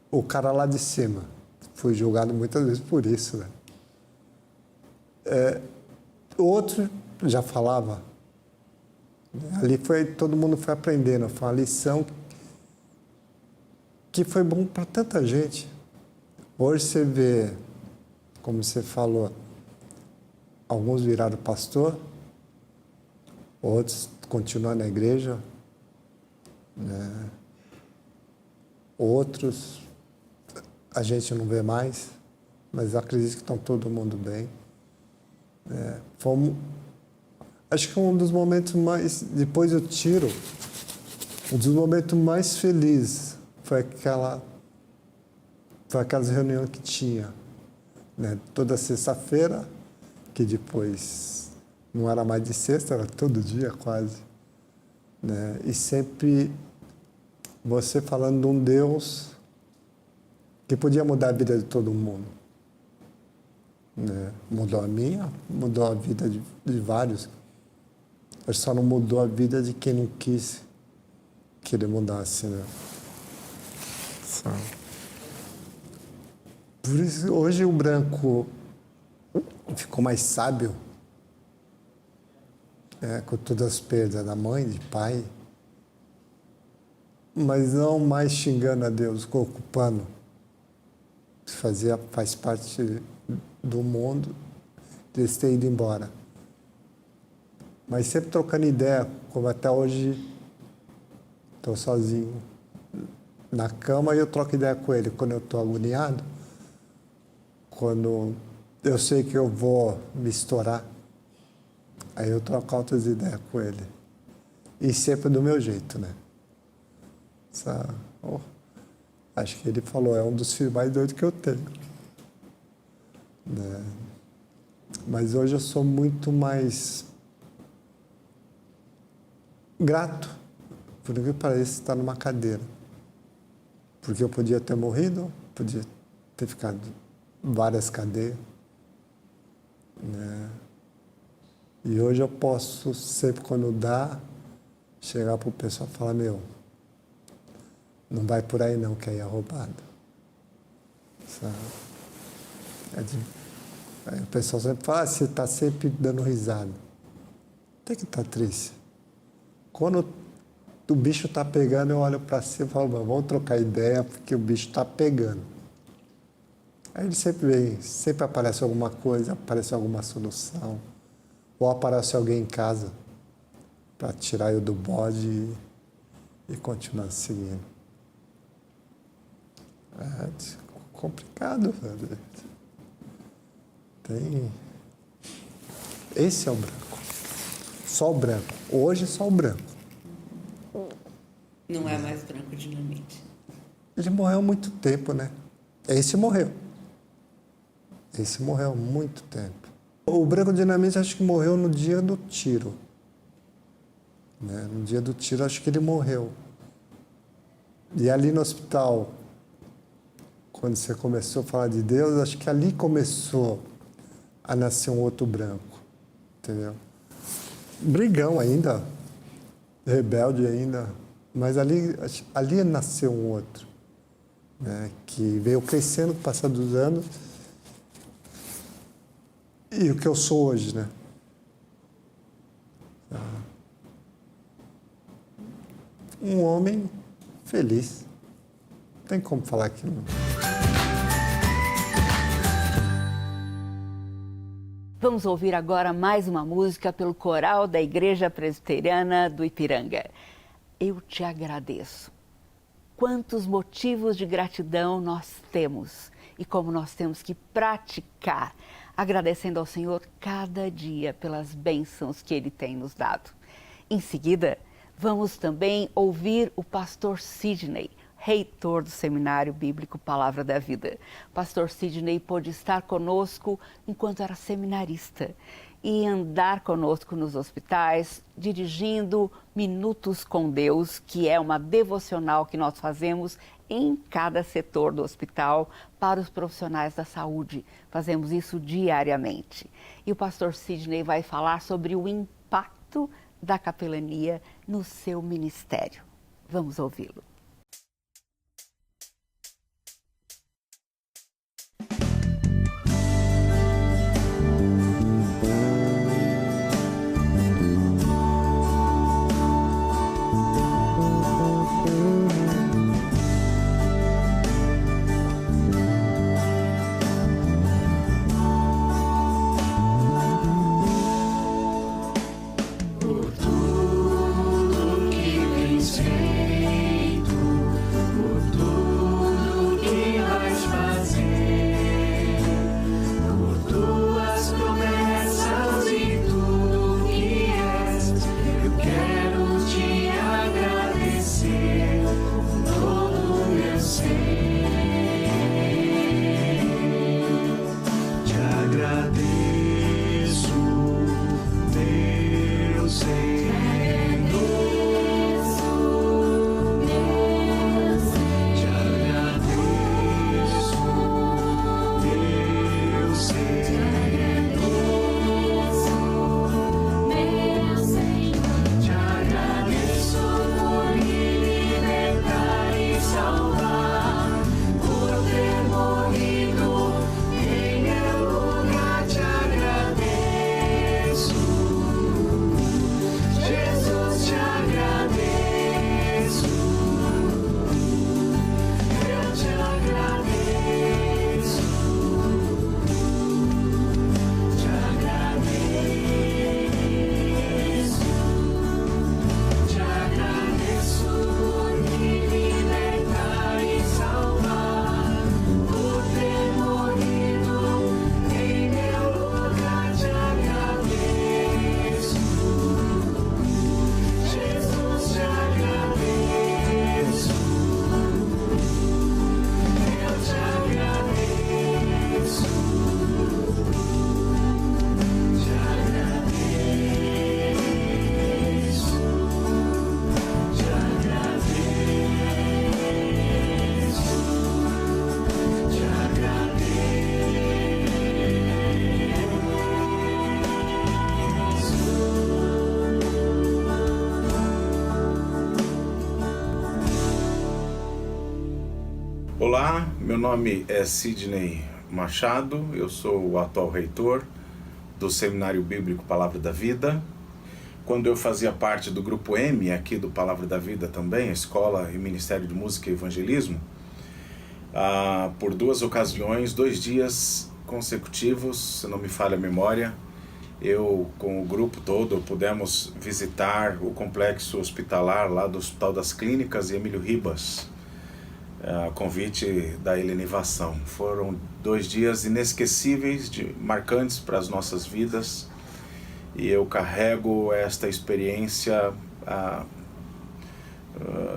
o cara lá de cima. Fui julgado muitas vezes por isso, né? O outro já falava. Ali todo mundo foi aprendendo. Foi uma lição que foi bom para tanta gente. Hoje você vê, como você falou, alguns viraram pastor, outros continuam na igreja, né? Outros a gente não vê mais, mas acredito que estão todo mundo bem. Acho que um dos momentos mais, depois do tiro, um dos momentos mais felizes foi aquelas reuniões que tinha, né? Toda sexta-feira, que depois não era mais de sexta, era todo dia quase, né? E sempre você falando de um Deus que podia mudar a vida de todo mundo, né? Mudou a minha, mudou a vida de vários. Mas só não mudou a vida de quem não quis que ele mudasse, né? Por isso, hoje o branco ficou mais sábio, com todas as perdas da mãe, de pai, mas não mais xingando a Deus, ocupando. Faz parte do mundo, eles terem ido embora. Mas sempre trocando ideia, como até hoje estou sozinho na cama e eu troco ideia com ele quando eu estou agoniado, quando eu sei que eu vou me estourar, aí eu troco outras ideias com ele. E sempre do meu jeito, né? Acho que ele falou, é um dos filhos mais doidos que eu tenho. Né? Mas hoje eu sou muito mais grato, por que pareça, estar numa cadeira. Porque eu podia ter morrido, podia ter ficado em várias cadeias. Né? E hoje eu posso, sempre quando dá, chegar para o pessoal e falar, não vai por aí não, que aí é roubado. Sabe? Aí o pessoal sempre fala, você está sempre dando risada. Tem que estar triste. Quando o bicho está pegando, eu olho para cima e falo, vamos trocar ideia, porque o bicho está pegando. Aí ele sempre vem, sempre aparece alguma coisa, aparece alguma solução. Ou aparece alguém em casa para tirar eu do bode e continuar seguindo. É complicado, velho. Esse é o branco. Só o branco. Hoje, só o branco. Não é mais Branco Dinamite. Ele morreu há muito tempo, né? Esse morreu. Esse morreu há muito tempo. O Branco Dinamite acho que morreu no dia do tiro. Né? No dia do tiro, acho que ele morreu. E ali no hospital, quando você começou a falar de Deus, acho que ali começou a nascer um outro branco. Entendeu? Brigão ainda, rebelde ainda, mas ali nasceu um outro, né, que veio crescendo com o passar dos anos e o que eu sou hoje, né? Um homem feliz. Não tem como falar que não. Vamos ouvir agora mais uma música pelo coral da Igreja Presbiteriana do Ipiranga. Eu te agradeço. Quantos motivos de gratidão nós temos e como nós temos que praticar, agradecendo ao Senhor cada dia pelas bênçãos que Ele tem nos dado. Em seguida, vamos também ouvir o pastor Sidney, reitor do Seminário Bíblico Palavra da Vida. Pastor Sidney pôde estar conosco enquanto era seminarista e andar conosco nos hospitais, dirigindo Minutos com Deus, que é uma devocional que nós fazemos em cada setor do hospital para os profissionais da saúde. Fazemos isso diariamente. E o pastor Sidney vai falar sobre o impacto da capelania no seu ministério. Vamos ouvi-lo. Olá, meu nome é Sidney Machado, eu sou o atual reitor do Seminário Bíblico Palavra da Vida. Quando eu fazia parte do Grupo M, aqui do Palavra da Vida também, a Escola e Ministério de Música e Evangelismo, por 2 ocasiões, 2 dias consecutivos, se não me falha a memória, eu com o grupo todo pudemos visitar o complexo hospitalar lá do Hospital das Clínicas e Emílio Ribas, a convite da Helenivação. Foram 2 dias inesquecíveis, marcantes para as nossas vidas, e eu carrego esta experiência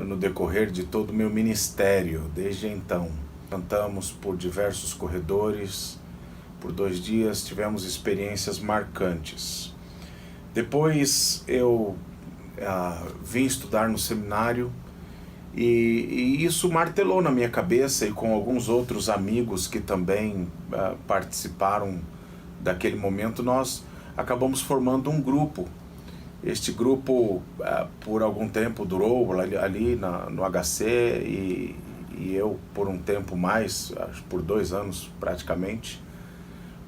no decorrer de todo o meu ministério, desde então. Cantamos por diversos corredores, por 2 dias tivemos experiências marcantes. Depois eu vim estudar no seminário, e isso martelou na minha cabeça, e com alguns outros amigos que também participaram daquele momento, nós acabamos formando um grupo. Este grupo, por algum tempo, durou ali no HC, e eu, por um tempo mais, acho por 2 anos praticamente,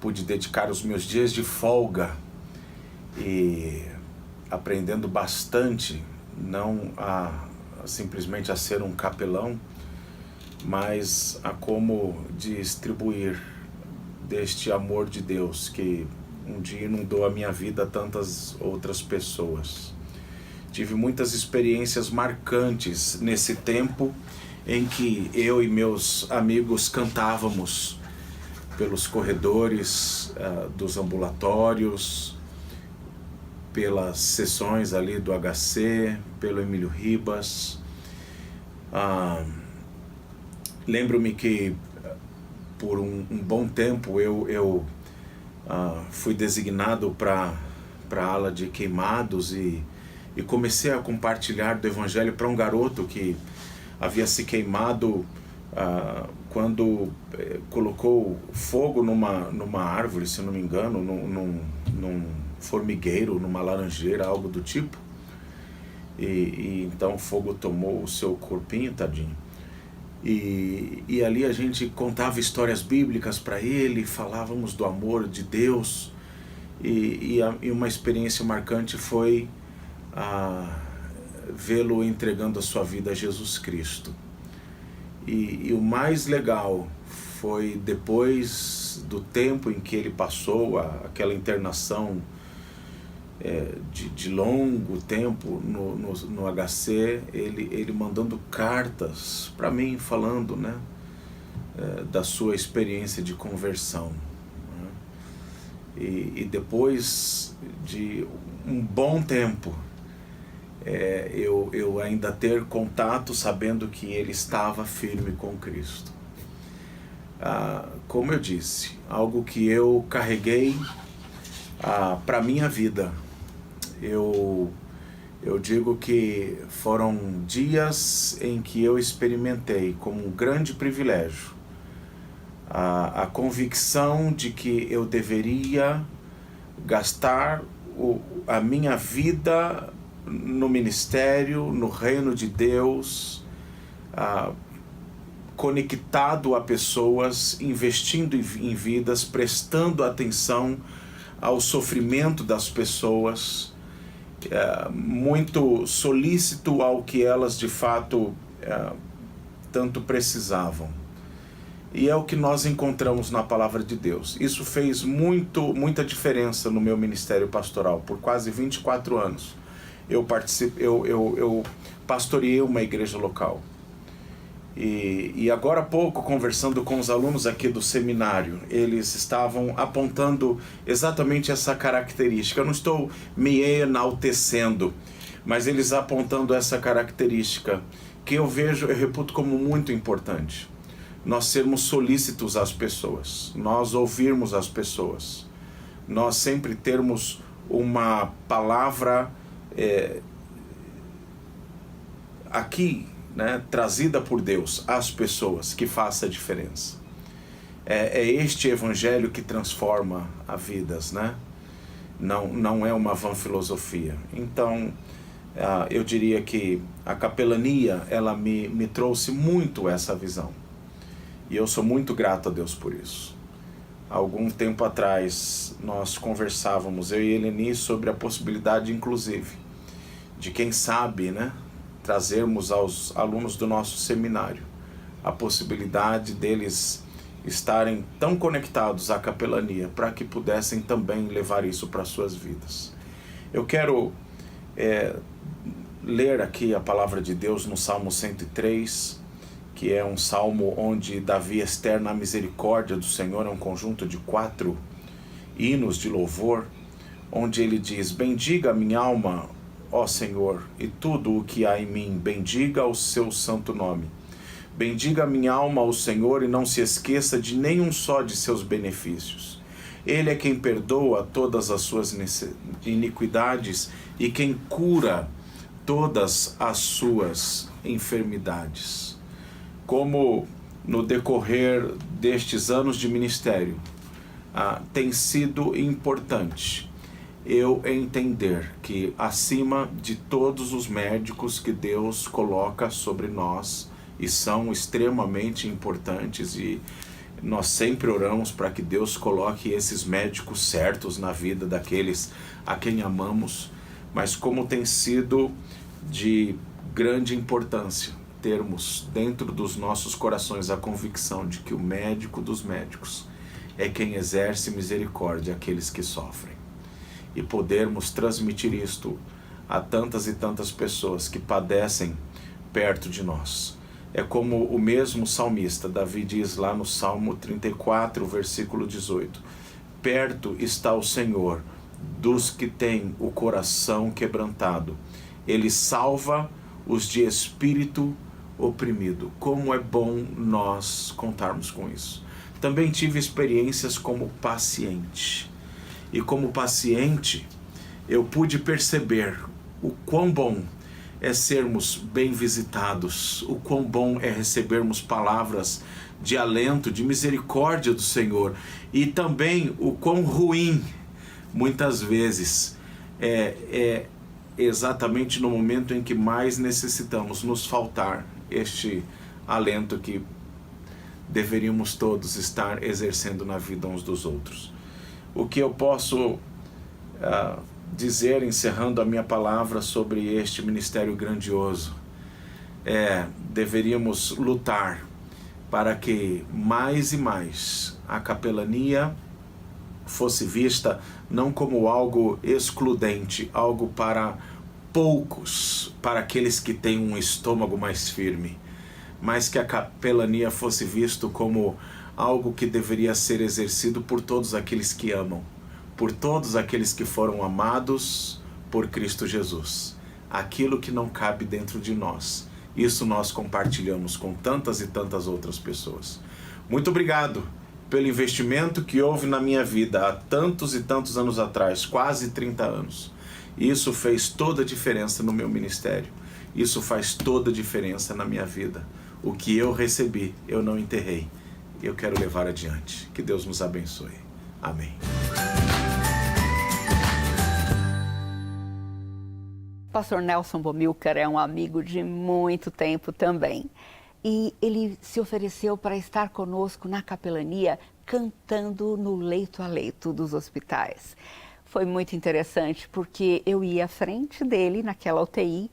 pude dedicar os meus dias de folga e aprendendo bastante, não simplesmente a ser um capelão, mas a como distribuir deste amor de Deus que um dia inundou a minha vida a tantas outras pessoas. Tive muitas experiências marcantes nesse tempo em que eu e meus amigos cantávamos pelos corredores dos ambulatórios, pelas sessões ali do HC, pelo Emílio Ribas. Lembro-me que por um bom tempo eu fui designado para a ala de queimados e comecei a compartilhar do Evangelho para um garoto que havia se queimado quando colocou fogo numa árvore, se não me engano, num formigueiro, numa laranjeira, algo do tipo. E então o fogo tomou o seu corpinho, tadinho. E ali a gente contava histórias bíblicas para ele, falávamos do amor de Deus, e uma experiência marcante foi vê-lo entregando a sua vida a Jesus Cristo. E o mais legal foi, depois do tempo em que ele passou aquela internação de longo tempo no HC, ele mandando cartas para mim, falando, né, da sua experiência de conversão, né? E depois de um bom tempo, eu ainda ter contato sabendo que ele estava firme com Cristo. Como eu disse, algo que eu carreguei para a minha vida. Eu digo que foram dias em que eu experimentei como um grande privilégio a convicção de que eu deveria gastar a minha vida no ministério, no reino de Deus, conectado a pessoas, investindo em vidas, prestando atenção ao sofrimento das pessoas, muito solícito ao que elas de fato tanto precisavam. E é o que nós encontramos na Palavra de Deus. Isso fez muita diferença no meu ministério pastoral. Por quase 24 anos eu pastoreei uma igreja local. E agora há pouco, conversando com os alunos aqui do seminário, eles estavam apontando exatamente essa característica. Eu não estou me enaltecendo, mas eles apontando essa característica que eu reputo como muito importante. Nós sermos solícitos às pessoas, nós ouvirmos as pessoas, nós sempre termos uma palavra aqui, né, trazida por Deus às pessoas, que faça a diferença. É este evangelho que transforma as vidas, né? Não é uma vã filosofia. Então, eu diria que a capelania, ela me trouxe muito essa visão. E eu sou muito grato a Deus por isso. Algum tempo atrás, nós conversávamos, eu e Eleni, sobre a possibilidade, inclusive, de quem sabe, né, trazermos aos alunos do nosso seminário a possibilidade deles estarem tão conectados à capelania para que pudessem também levar isso para as suas vidas. Eu quero ler aqui a palavra de Deus no Salmo 103, que é um salmo onde Davi externa a misericórdia do Senhor, é um conjunto de 4 hinos de louvor, onde ele diz: bendiga a minha alma, ó Senhor, e tudo o que há em mim, bendiga o seu santo nome. Bendiga a minha alma ao Senhor e não se esqueça de nenhum só de seus benefícios. Ele é quem perdoa todas as suas iniquidades e quem cura todas as suas enfermidades. Como no decorrer destes anos de ministério, tem sido importante eu entender que acima de todos os médicos que Deus coloca sobre nós, e são extremamente importantes, e nós sempre oramos para que Deus coloque esses médicos certos na vida daqueles a quem amamos, mas como tem sido de grande importância termos dentro dos nossos corações a convicção de que o médico dos médicos é quem exerce misericórdia àqueles que sofrem, e podermos transmitir isto a tantas e tantas pessoas que padecem perto de nós. É como o mesmo salmista, Davi, diz lá no Salmo 34, versículo 18: perto está o Senhor dos que têm o coração quebrantado. Ele salva os de espírito oprimido. Como é bom nós contarmos com isso. Também tive experiências como paciente. E como paciente, eu pude perceber o quão bom é sermos bem visitados, o quão bom é recebermos palavras de alento, de misericórdia do Senhor, e também o quão ruim, muitas vezes, é exatamente no momento em que mais necessitamos nos faltar este alento que deveríamos todos estar exercendo na vida uns dos outros. O que eu posso dizer, encerrando a minha palavra sobre este ministério grandioso, deveríamos lutar para que mais e mais a capelania fosse vista não como algo excludente, algo para poucos, para aqueles que têm um estômago mais firme, mas que a capelania fosse visto como algo que deveria ser exercido por todos aqueles que amam, por todos aqueles que foram amados por Cristo Jesus. Aquilo que não cabe dentro de nós, isso nós compartilhamos com tantas e tantas outras pessoas. Muito obrigado pelo investimento que houve na minha vida há tantos e tantos anos atrás, quase 30 anos. Isso fez toda a diferença no meu ministério. Isso faz toda a diferença na minha vida. O que eu recebi, eu não enterrei. Eu quero levar adiante. Que Deus nos abençoe. Amém. Pastor Nelson Bomilcar é um amigo de muito tempo também. E ele se ofereceu para estar conosco na capelania, cantando no leito a leito dos hospitais. Foi muito interessante, porque eu ia à frente dele, naquela UTI,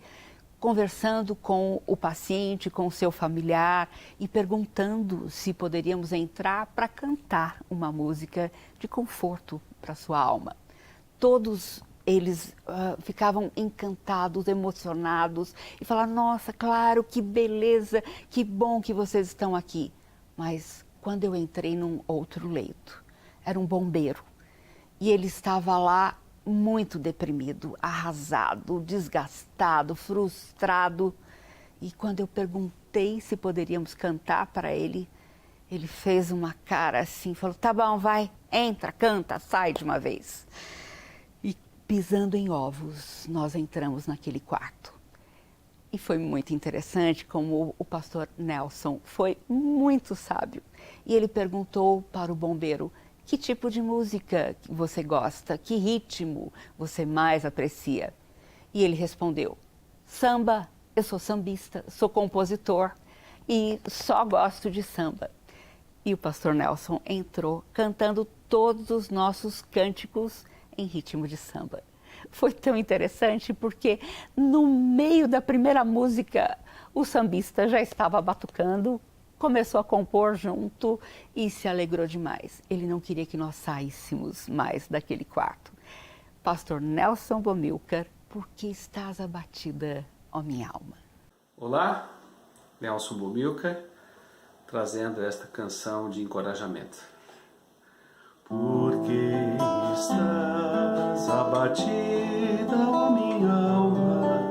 conversando com o paciente, com o seu familiar, e perguntando se poderíamos entrar para cantar uma música de conforto para sua alma. Todos eles ficavam encantados, emocionados, e falaram: nossa, claro, que beleza, que bom que vocês estão aqui. Mas quando eu entrei num outro leito, era um bombeiro, e ele estava lá muito deprimido, arrasado, desgastado, frustrado. E quando eu perguntei se poderíamos cantar para ele, ele fez uma cara assim, falou: tá bom, vai, entra, canta, sai de uma vez. Pisando em ovos, nós entramos naquele quarto. E foi muito interessante como o pastor Nelson foi muito sábio. E ele perguntou para o bombeiro: que tipo de música você gosta? Que ritmo você mais aprecia? E ele respondeu: samba, eu sou sambista, sou compositor e só gosto de samba. E o pastor Nelson entrou cantando todos os nossos cânticos em ritmo de samba. Foi tão interessante porque no meio da primeira música o sambista já estava batucando, começou a compor junto e se alegrou demais. Ele não queria que nós saíssemos mais daquele quarto. Pastor Nelson Bomilcar, por que estás abatida, ó minha alma? Olá, Nelson Bomilcar, trazendo esta canção de encorajamento. Por que estás abatida, ó minha alma?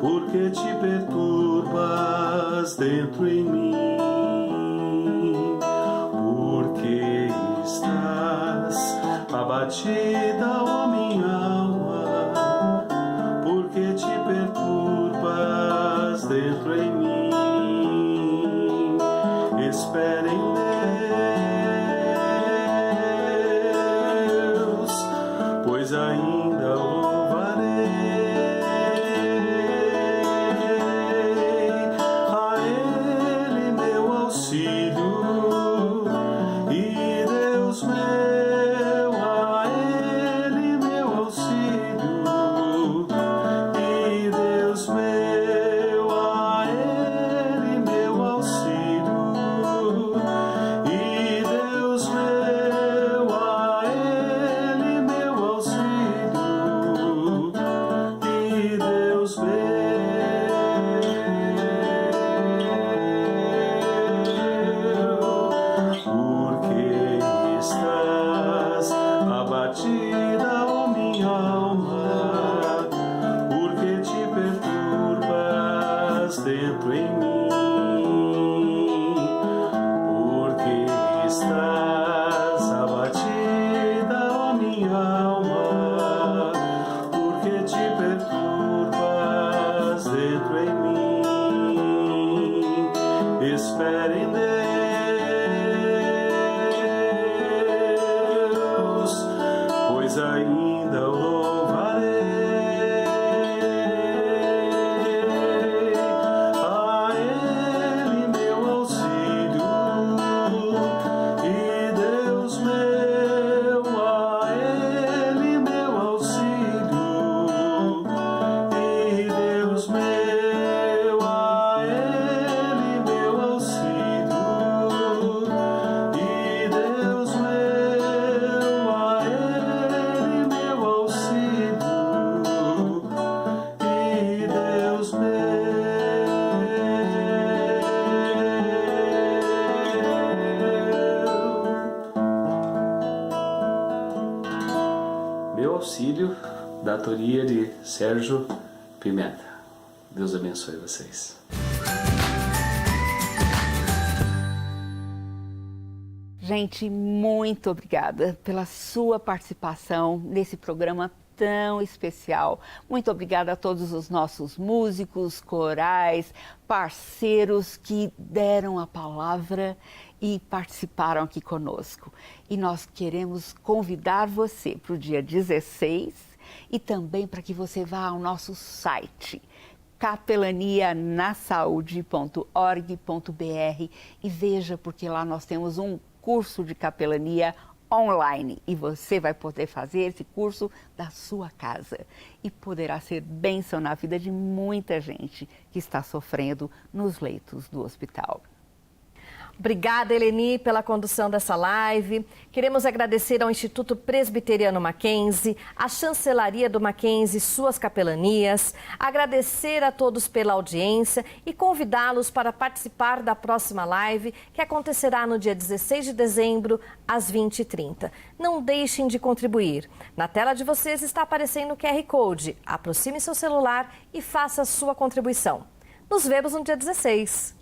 Por que te perturbas dentro em mim? Por que estás abatida, ó minha alma? Por que te perturbas dentro em mim? Espera em Deus, pois ainda o louvarei. A Ele meu auxílio e Deus meu, a Ele meu auxílio e Deus meu, a Ele meu auxílio e Deus meu, a Ele meu auxílio e Deus meu. Por que estás abatida, ó minha alma? Por que te perturbas dentro em mim? Por que estás abatida, ó minha alma? Por que te perturbas dentro em mim? Espera em Deus, pois ainda o louvarei. A Ele meu auxílio e Deus meu, a Ele meu auxílio e Deus meu, a Ele meu auxílio e Deus meu, a Ele meu auxílio e Deus Meu auxílio, da autoria de Sérgio Pimenta. Deus abençoe vocês. Gente, muito obrigada pela sua participação nesse programa tão especial. Muito obrigada a todos os nossos músicos, corais, parceiros que deram a palavra e participaram aqui conosco. E nós queremos convidar você para o dia 16 e também para que você vá ao nosso site capelanianasaude.org.br e veja, porque lá nós temos um curso de capelania online e você vai poder fazer esse curso da sua casa e poderá ser bênção na vida de muita gente que está sofrendo nos leitos do hospital. Obrigada, Eleni, pela condução dessa live. Queremos agradecer ao Instituto Presbiteriano Mackenzie, à Chancelaria do Mackenzie, suas capelanias, agradecer a todos pela audiência e convidá-los para participar da próxima live, que acontecerá no dia 16 de dezembro, às 20h30. Não deixem de contribuir. Na tela de vocês está aparecendo o QR Code. Aproxime seu celular e faça a sua contribuição. Nos vemos no dia 16.